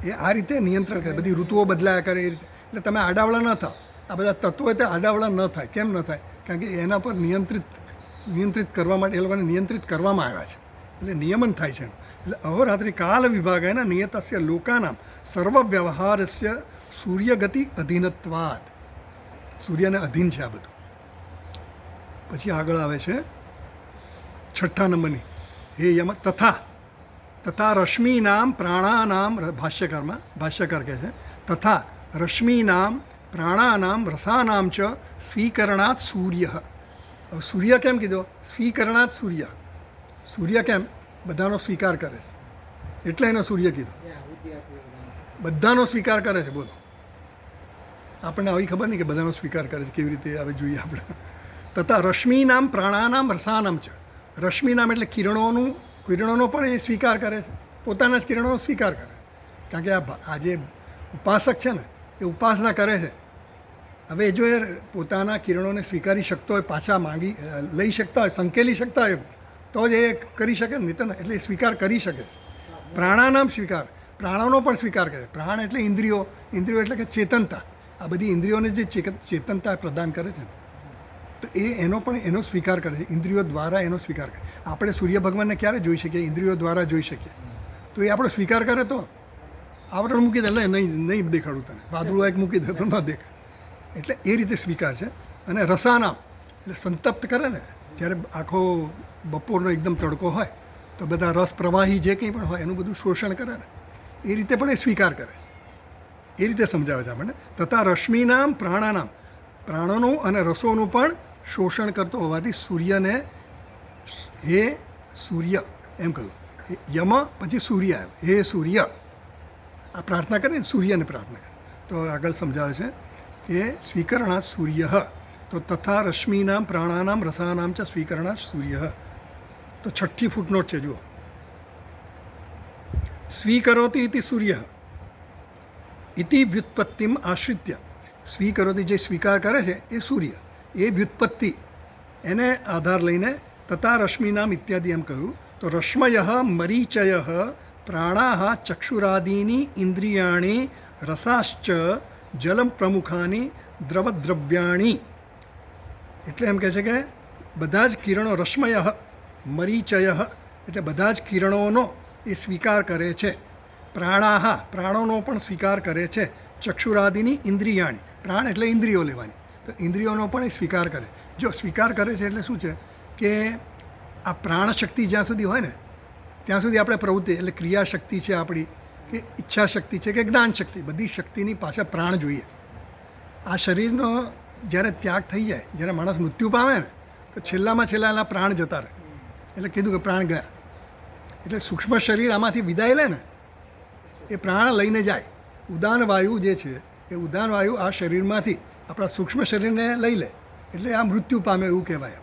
એ આ રીતે નિયંત્રણ કરે. બધી ઋતુઓ બદલાયા કરે એ રીતે. એટલે તમે આડાવડા ન થાવ. આ બધા તત્વો તે આડાવડા ન થાય. કેમ ન થાય? કારણ કે એના પર નિયંત્રિત કરવા માટે એ લોકોને નિયંત્રિત કરવામાં આવ્યા છે. એટલે નિયમન થાય છે. એટલે અહોરાત્રિ કાલ વિભાગેન નિયતસ્ય લોકાનામ સર્વ વ્યવહારસ્ય સૂર્યગતિ અધીનત્વાદ. સૂર્યને અધીન છે આ બધું. પછી આગળ આવે છે 6 નંબરની હે યમ તથા રશ્મિનામ પ્રાણાનામ ભાષ્યકાર કહે છે તથા રશ્મિનામ પ્રાણાનામ રસાનામ ચ સ્વીકરણાત સૂર્ય. હવે સૂર્ય કેમ કીધો? સ્વીકરણાત સૂર્ય. સૂર્ય કેમ? બધાનો સ્વીકાર કરે છે એટલે એનો સૂર્ય કીધો. બધાનો સ્વીકાર કરે છે. બોલો, આપણને આવી ખબર નહીં કે બધાનો સ્વીકાર કરે છે કેવી રીતે આવે જોઈએ આપણે. તથા રશ્મિનામ પ્રાણાનામ રસાનામ છે. રશ્મિનામ એટલે કિરણોનો પણ એ સ્વીકાર કરે છે. પોતાના જ કિરણોનો સ્વીકાર કરે. કારણ કે આ જે ઉપાસક છે ને એ ઉપાસના કરે છે. હવે જો એ પોતાના કિરણોને સ્વીકારી શકતો હોય, પાછા લઈ શકતા હોય, સંકેલી શકતા હોય તો જ એ કરી શકે ને. નહીં તો એટલે એ સ્વીકાર કરી શકે છે. પ્રાણાનામ સ્વીકાર, પ્રાણોનો પણ સ્વીકાર કરે. પ્રાણ એટલે ઇન્દ્રિયો એટલે કે ચેતનતા. આ બધી ઇન્દ્રિયોને જે ચેતનતા પ્રદાન કરે છે તો એનો સ્વીકાર કરે છે. ઇન્દ્રિયો દ્વારા એનો સ્વીકાર કરે. આપણે સૂર્ય ભગવાનને ક્યારે જોઈ શકીએ? ઇન્દ્રિયો દ્વારા જોઈ શકીએ. તો એ આપણો સ્વીકાર કરે તો આવરણ મૂકી દે, નહીં દેખાડું તને, વાદળું એક મૂકી દે તો ન દેખાય. એટલે એ રીતે સ્વીકાર છે. અને રસાનામ એટલે સંતપ્ત કરે ને, જ્યારે આખો બપોરનો એકદમ તડકો હોય તો બધા રસ પ્રવાહી જે કંઈ પણ હોય એનું બધું શોષણ કરે ને, એ રીતે પણ એ સ્વીકાર કરે છે. એ રીતે સમજાવે છે આપણને. તથા રશ્મિનામ પ્રાણાનામ, પ્રાણોનું અને રસોનું પણ શોષણ કરતો હોવાથી સૂર્યને હે સૂર્ય એમ કહ્યું. યમ પછી સૂર્ય આવ્યો. હે સૂર્ય, આ પ્રાર્થના કરે ને, સૂર્યને પ્રાર્થના કરે. તો આગળ સમજાવે છે કે સ્વીકરણાત સૂર્ય. તો તથા રશ્મિનામ પ્રાણાનામ રસાનામ ચ સ્વીકરણાત સૂર્ય. તો 6ઠ્ઠી ફૂટનોટ છે, જુઓ. સ્વીકરોતિ ઇતિ સૂર્ય ઇતિ વ્યુત્પત્તિમ આશ્રિત્ય. સ્વીકરોતિ જે સ્વીકાર કરે છે એ સૂર્ય, એ વ્યુત્પત્તિ એને આધાર લઈને તથા રશ્મિનામ ઇત્યાદિ એમ કહ્યું. તો રશ્મય મરીચય પ્રાણા ચક્ષુરાદીની ઇન્દ્રિયાણી રસાશ્ચ જલમ પ્રમુખાની દ્રવદ્રવ્યાણી. એટલે એમ કહે છે કે બધા જ કિરણો, રશ્મય મરીચય એટલે બધા જ કિરણોનો એ સ્વીકાર કરે છે. પ્રાણોનો પણ સ્વીકાર કરે છે. ચક્ષુરાદિની ઇન્દ્રિયાણી, પ્રાણ એટલે ઇન્દ્રિયો લેવાની, તો ઇન્દ્રિયોનો પણ એ સ્વીકાર કરે. જો સ્વીકાર કરે છે એટલે શું છે કે આ પ્રાણ શક્તિ જ્યાં સુધી હોય ને ત્યાં સુધી આપણે પ્રવૃત્તિ એટલે ક્રિયાશક્તિ છે આપણી, કે ઈચ્છા શક્તિ છે, કે જ્ઞાન શક્તિ, બધી શક્તિની પાછળ પ્રાણ જોઈએ. આ શરીરનો જ્યારે ત્યાગ થઈ જાય, જ્યારે માણસ મૃત્યુ પામે ને તો છેલ્લામાં છેલ્લા એના પ્રાણ જતા રહે. એટલે કીધું કે પ્રાણ ગયા. એટલે સૂક્ષ્મ શરીર આમાંથી વિદાય લે ને એ પ્રાણ લઈને જાય. ઉદાન વાયુ જે છે એ ઉદાન વાયુ આ શરીરમાંથી આપણા સૂક્ષ્મ શરીરને લઈ લે એટલે આ મૃત્યુ પામે એવું કહેવાય.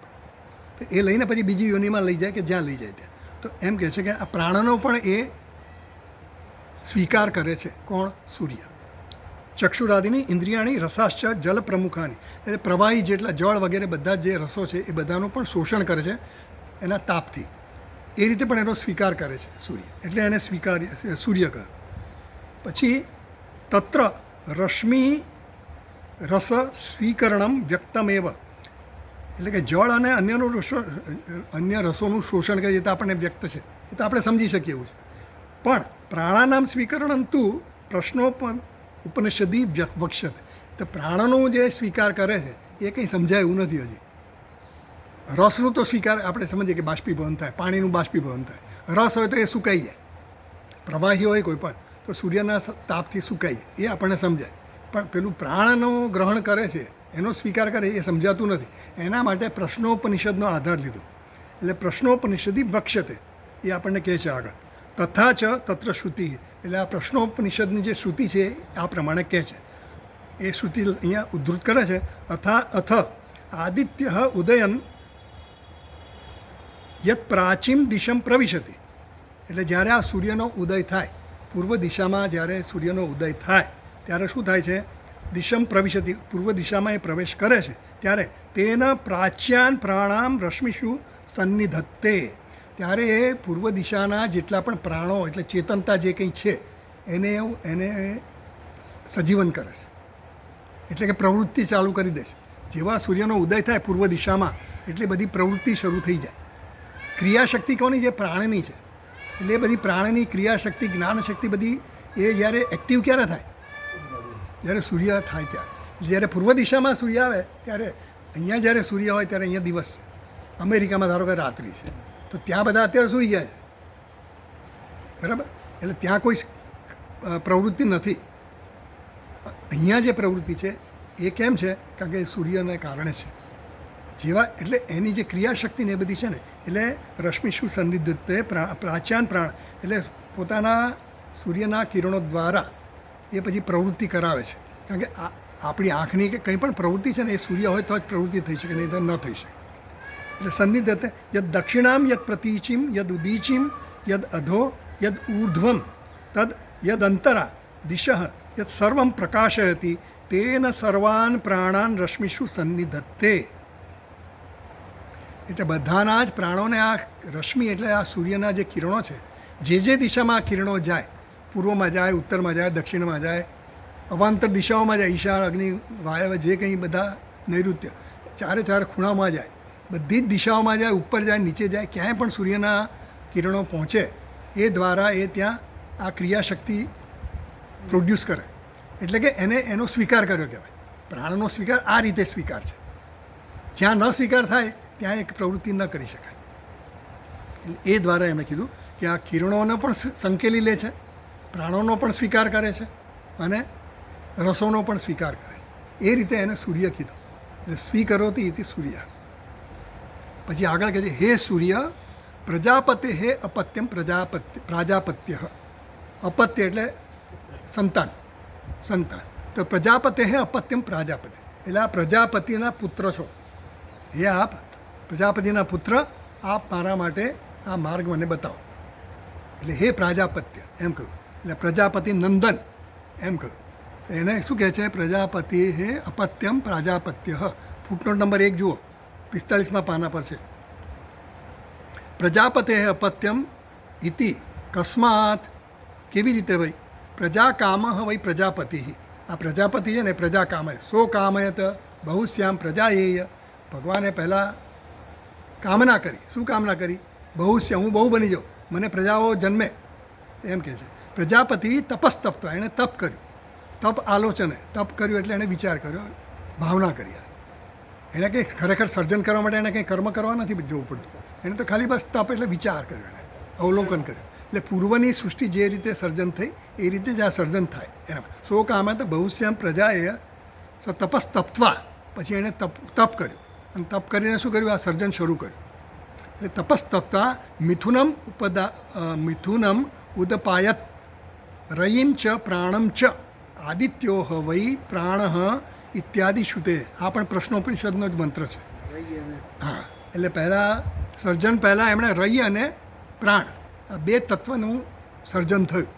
તો એ લઈને પછી બીજી યોનિમાં લઈ જાય કે જ્યાં લઈ જાય ત્યાં. તો એમ કહે છે કે આ પ્રાણનો પણ એ સ્વીકાર કરે છે. કોણ? સૂર્ય. ચક્ષુરાદિની ઇન્દ્રિયાણી રસાશ્ચ જલ પ્રમુખાની એટલે પ્રવાહી જેટલા જળ વગેરે બધા જે રસો છે એ બધાનું પણ શોષણ કરે છે એના તાપથી. એ રીતે પણ એનો સ્વીકાર કરે છે સૂર્ય. એટલે એને સૂર્ય કહે. પછી તત્ર રશ્મિ રસ સ્વીકરણમ વ્યક્તમેવ એટલે કે જળ અને અન્ય રસોનું શોષણ કરીએ તો આપણને વ્યક્ત છે, એ તો આપણે સમજી શકીએ એવું છે. પણ પ્રાણાનામ સ્વીકરણમ તું ઉપનિષદી વક્ષ્યતે. તો પ્રાણનું જે સ્વીકાર કરે છે એ કંઈ સમજાય એવું નથી હજી. રસનું તો સ્વીકાર આપણે સમજીએ કે બાષ્પીભવન થાય, પાણીનું બાષ્પીભવન થાય. રસ હોય તો એ સુકાઈ જાય, પ્રવાહી હોય કોઈ પણ તો સૂર્યના તાપથી સુકાઈ જાય, એ આપણને સમજાય. પણ પેલું પ્રાણનું ગ્રહણ કરે છે એનો સ્વીકાર કરે એ સમજાતું નથી. એના માટે પ્રશ્નોપનિષદનો આધાર લીધો. એટલે પ્રશ્નોપનિષદી વક્ષ્યતે એ આપણને કહે છે આગળ. તથા ચ તત્ર શ્રુતિ એટલે આ પ્રશ્નોપનિષદની જે શ્રુતિ છે આ પ્રમાણે કહે છે. એ શ્રુતિ અહીંયા ઉદ્ધૃત કરે છે. અથ આદિત્ય ઉદયન યત પ્રાચીમ દિશમ પ્રવિશતિ એટલે જ્યારે આ સૂર્યનો ઉદય થાય, પૂર્વ દિશામાં જ્યારે સૂર્યનો ઉદય થાય ત્યારે શું થાય છે, દિશમ પ્રવિશતિ, પૂર્વ દિશામાં એ પ્રવેશ કરે છે ત્યારે તેના પ્રાચ્યાન પ્રાણામ રશ્મિષુ સન્નિધત્તે, ત્યારે એ પૂર્વ દિશાના જેટલા પણ પ્રાણો એટલે ચેતનતા જે કંઈ છે એને સજીવન કરે છે, એટલે કે પ્રવૃત્તિ ચાલુ કરી દે છે. જેવા સૂર્યનો ઉદય થાય પૂર્વ દિશામાં એટલે બધી પ્રવૃત્તિ શરૂ થઈ જાય. ક્રિયાશક્તિ કોની? જે પ્રાણની છે. એટલે એ બધી પ્રાણની ક્રિયાશક્તિ, જ્ઞાનશક્તિ બધી એ જ્યારે એક્ટિવ ક્યારે થાય? જ્યારે સૂર્ય થાય ત્યારે. જ્યારે પૂર્વ દિશામાં સૂર્ય આવે ત્યારે અહીંયા જ્યારે સૂર્ય હોય ત્યારે અહીંયા દિવસ છે. અમેરિકામાં ધારો કે રાત્રિ છે, તો ત્યાં બધા અત્યારે સૂઈ જાય છે, બરાબર? એટલે ત્યાં કોઈ પ્રવૃત્તિ નથી. અહીંયા જે પ્રવૃત્તિ છે એ કેમ છે? કારણ કે સૂર્યને કારણે છે. જેવા એટલે એની જે ક્રિયાશક્તિ ને એ બધી છે ને, એટલે રશ્મિષુ સન્નિધત્તે પ્રાચ્યાન પ્રાણ, એટલે પોતાના સૂર્યના કિરણો દ્વારા એ પછી પ્રવૃત્તિ કરાવે છે. કારણ કે આપણી આંખની કે કંઈ પણ પ્રવૃત્તિ છે ને એ સૂર્ય હોય તો જ પ્રવૃત્તિ થઈ શકે, નહીં તો ન થઈ શકે. એટલે સન્નિધત્તે યદ દક્ષિણામ યદ પ્રતીચિમ યદ ઉદીચિમ યદ અધો યદ ઊર્ધ્વમ તદ યદ અંતરા દિશ યદ સર્વમ પ્રકાશયતિ તેન સર્વાન પ્રાણાન રશ્મિષુ સન્નિધત્તે. એટલે બધાના જ પ્રાણોને આ રશ્મિ એટલે આ સૂર્યના જે કિરણો છે, જે દિશામાં આ કિરણો જાય, પૂર્વમાં જાય, ઉત્તરમાં જાય, દક્ષિણમાં જાય, અવાંતર દિશાઓમાં જાય, ઈશાન, અગ્નિ, વાયવ્ય, જે કંઈ બધા નૈઋત્ય, ચારે ખૂણામાં જાય, બધી જ દિશાઓમાં જાય, ઉપર જાય, નીચે જાય, ક્યાંય પણ સૂર્યના કિરણો પહોંચે એ દ્વારા એ ત્યાં આ ક્રિયાશક્તિ પ્રોડ્યુસ કરે. એટલે કે એનો સ્વીકાર કર્યો કહેવાય. પ્રાણનો સ્વીકાર આ રીતે સ્વીકાર છે. જ્યાં ન સ્વીકાર થાય ત્યાં એક પ્રવૃત્તિ ન કરી શકાય. એ દ્વારા એમણે કીધું કે આ કિરણોને પણ સંકેલી લે છે, પ્રાણોનો પણ સ્વીકાર કરે છે અને રસોનો પણ સ્વીકાર કરે. એ રીતે એને સૂર્ય કીધું. એટલે સ્વીકરોતી ઇતિ સૂર્ય. પછી આગળ કહે છે, હે સૂર્ય પ્રજાપતે હે અપત્યમ પ્રાજાપત્ય. અપત્ય એટલે સંતાન. તો પ્રજાપતે હે અપત્યમ પ્રાજાપતિ, એટલે આ પ્રજાપતિના પુત્ર છો. એ આપ પ્રજાપતિના પુત્ર, આપ મારા માટે આ માર્ગ મને બતાવો. એટલે હે પ્રાજાપત્ય એમ કહ્યું. એટલે પ્રજાપતિ નંદન એમ કહ્યું. એને શું કહે છે? પ્રજાપતિ હે અપત્યમ પ્રાજાપત્ય. ફૂટનોટ નંબર 1 જુઓ, 45મા પાના પર છે. પ્રજાપતે હે અપત્યમ ઇતિ કસ્માત, કેવી રીતે ભાઈ? પ્રજા કામ વೈ પ્રજાપતિ. આ પ્રજાપતિ છે ને પ્રજા કામ, સો કામયત બહુશ્યામ પ્રજાયેય. ભગવાને પહેલાં કામના કરી. શું કામના કરી? બહુશ્યામ, હું બહુ બની જાઉં, મને પ્રજાઓ જન્મે, એમ કહે છે. પ્રજાપતિ તપસ્તપ્ત, એણે તપ કર્યું. તપ આલોચને, તપ કર્યું એટલે એણે વિચાર કર્યો, ભાવના કરી. એણે કંઈ ખરેખર સર્જન કરવા માટે એણે કંઈ કર્મ કરવા નથી જોવું પડતું. એણે તો ખાલી બસ તપ એટલે વિચાર કર્યો, એણે અવલોકન કર્યું. એટલે પૂર્વની સૃષ્ટિ જે રીતે સર્જન થઈ એ રીતે જ આ સર્જન થાય. એના સો કામે તો બહુશ્યામ પ્રજાએ તપસ તપવા, પછી એણે તપ કર્યું અને તપ કરીને શું કર્યું? આ સર્જન શરૂ કર્યું. એટલે તપસ તપતા મિથુનમ ઉદપાયત રયિમ ચ પ્રાણમ ચ આદિત્યો વૈ પ્રાણ ઇત્યાદિ શ્રુતે. આ પણ પ્રશ્નોપનિષદનો જ મંત્ર છે. હા, એટલે સર્જન પહેલાં એમણે રય અને પ્રાણ, આ બે તત્વનું સર્જન થયું.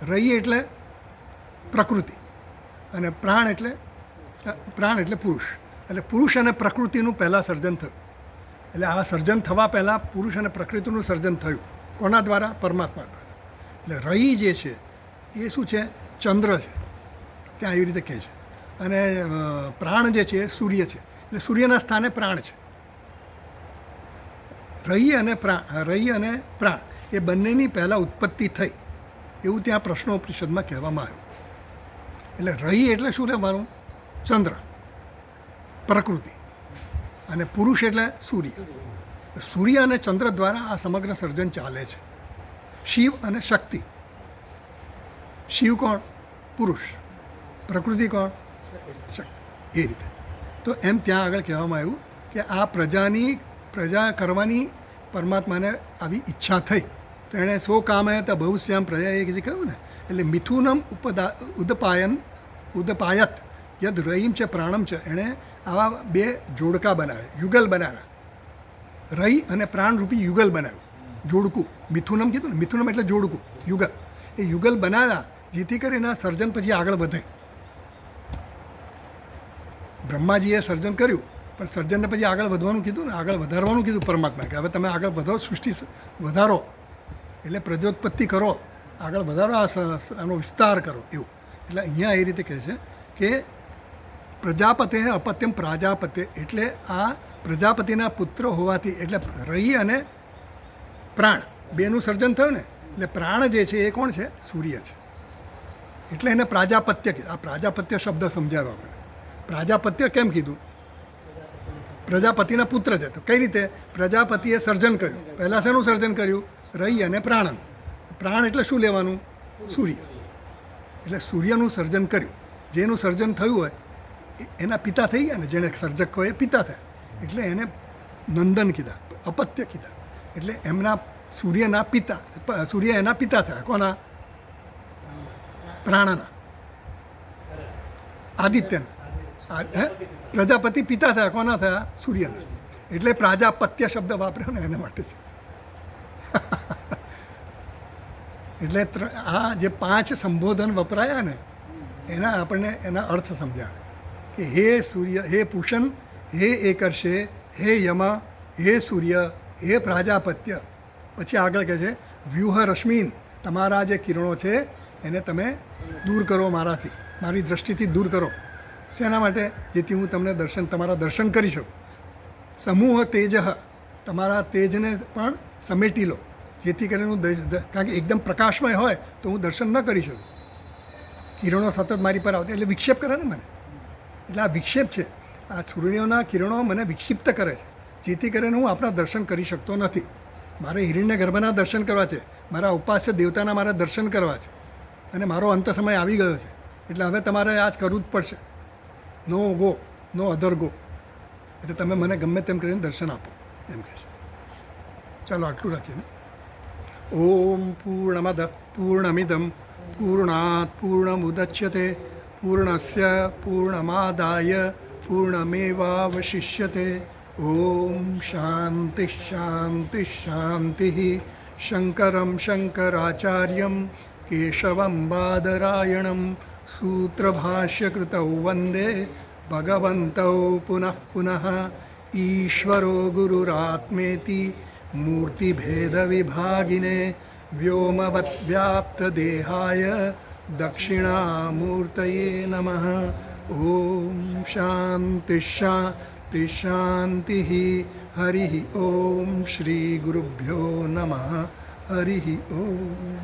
રય એટલે પ્રકૃતિ અને પ્રાણ એટલે પુરુષ. એટલે પુરુષ અને પ્રકૃતિનું પહેલાં સર્જન થયું. એટલે આ સર્જન થવા પહેલાં પુરુષ અને પ્રકૃતિનું સર્જન થયું. કોના દ્વારા? પરમાત્મા દ્વારા. એટલે રય જે છે એ શું છે? ચંદ્ર છે, ત્યાં એવી રીતે કહે છે. અને પ્રાણ જે છે એ સૂર્ય છે. એટલે સૂર્યના સ્થાને પ્રાણ છે. રય અને પ્રાણ એ બંનેની પહેલાં ઉત્પત્તિ થઈ એવું ત્યાં પ્રશ્નોપનિષદમાં કહેવામાં આવ્યું. એટલે રય એટલે શું રહેવાનું? ચંદ્ર, પ્રકૃતિ, અને પુરુષ એટલે સૂર્ય. સૂર્ય અને ચંદ્ર દ્વારા આ સમગ્ર સર્જન ચાલે છે. શિવ અને શક્તિ. શિવ કોણ? પુરુષ. પ્રકૃતિ કોણ? શક્તિ. એ રીતે. તો એમ ત્યાં આગળ કહેવામાં આવ્યું કે આ પ્રજા કરવાની પરમાત્માને આવી ઈચ્છા થઈ, તો એણે સો કામે હતા બહુશ્યામ પ્રજા, એ જે કહ્યું ને, એટલે મિથુનમ ઉદપાયત યદ રયિમ છે પ્રાણમ છે. એણે આવા બે જોડકા બનાવ્યા, યુગલ બનાવ્યા. રય અને પ્રાણરૂપી યુગલ બનાવ્યું, જોડકું. મિથુનમ કીધું ને, મિથુનમ એટલે જોડકું, યુગલ. એ યુગલ બનાવ્યા જેથી કરીને સર્જન પછી આગળ વધે. બ્રહ્માજીએ સર્જન કર્યું, પણ સર્જનને પછી આગળ વધવાનું કીધું ને, આગળ વધારવાનું કીધું પરમાત્માએ કે હવે તમે આગળ વધો, સૃષ્ટિ વધારો, એટલે પ્રજોત્પત્તિ કરો, આગળ વધારો, આનો વિસ્તાર કરો એવું. એટલે અહીંયા એ રીતે કહે છે કે પ્રજાપતે અપત્યમ પ્રાજાપત્ય, એટલે આ પ્રજાપતિના પુત્ર હોવાથી, એટલે રહી અને પ્રાણ બેનું સર્જન થયું ને, એટલે પ્રાણ જે છે એ કોણ છે? સૂર્ય છે. એટલે એને પ્રાજાપત્ય કીધું. આ પ્રાજાપત્ય શબ્દ સમજાવ્યો આપણે. પ્રાજાપત્ય કેમ કીધું? પ્રજાપતિના પુત્ર છે. તો કઈ રીતે? પ્રજાપતિએ સર્જન કર્યું. પહેલાં શેનું સર્જન કર્યું? રહી અને પ્રાણનું. પ્રાણ એટલે શું લેવાનું? સૂર્ય. એટલે સૂર્યનું સર્જન કર્યું. જેનું સર્જન થયું હોય એના પિતા થઈ ગયા ને, જેને સર્જક હોય એ પિતા થયા, એટલે એને નંદન કીધા, અપત્ય કીધા. એટલે એમના સૂર્યના પિતા, સૂર્ય એના પિતા થયા. કોના? પ્રાણના, આદિત્યના. પ્રજાપતિ પિતા થયા. કોના થયા? સૂર્યના. એટલે પ્રાજાપત્ય શબ્દ વાપર્યો ને એના માટે છે. એટલે આ જે 5 સંબોધન વપરાયા ને એના આપણને એના અર્થ સમજ્યા કે હે સૂર્ય, હે પૂષણ, હે એકર્ષે, હે યમા, હે સૂર્ય, હે પ્રાજાપત્ય. પછી આગળ કહે છે વ્યુહ રશ્મિન, તમારા જે કિરણો છે એને તમે દૂર કરો મારાથી, મારી દૃષ્ટિથી દૂર કરો. શેના માટે? જેથી હું તમને તમારા દર્શન કરી શકું. સમૂહ તેજ, તમારા તેજને પણ સમેટી લો, જેથી કરીને હું, કારણ કે એકદમ પ્રકાશમય હોય તો હું દર્શન ન કરી શકું. કિરણો સતત મારી પર આવતા એટલે વિક્ષેપ કરે ને મને. એટલે આ વિક્ષેપ છે. આ સૂર્યના કિરણો મને વિક્ષિપ્ત કરે છે, જેથી કરીને હું આપણા દર્શન કરી શકતો નથી. મારે હિરણ્ય ગર્ભના દર્શન કરવા છે, મારા ઉપાસ્ય દેવતાના મારે દર્શન કરવા છે, અને મારો અંત સમય આવી ગયો છે. એટલે હવે તમારે આ જ કરવું જ પડશે. નો ગો, નો અધર ગો. એટલે તમે મને ગમે તેમ કરીને દર્શન આપો એમ કહે છે. ચાલો આટલું રાખીએ. ઓમ પૂર્ણમદ પૂર્ણમિદમ પૂર્ણાત પૂર્ણમુદચ્યતે પૂર્ણસ્ય પૂર્ણમાદાય પૂર્ણમેવાવશિષ્યતે. ઓમ શાંતિ શાંતિ શાંતિ. શંકરમ શંકરાચાર્યમ કેશવમ બાદરાયણમ સૂત્રભાષ્યકૃતૌ વંદે ભગવन्तૌ પુનઃ પુનઃ. ઈશ્વરો ગુરુરાત્મેતિ મૂર્તિભેદવિભાગિને વ્યોમવદ્વ્યાપ્તદેહાય દક્ષિણામૂર્તયે નમઃ. ઓમ શાંતિ શાંતિ શાંતિ. હરિ ઓમ. શ્રી ગુરુભ્યો નમઃ. હરિ ઓમ.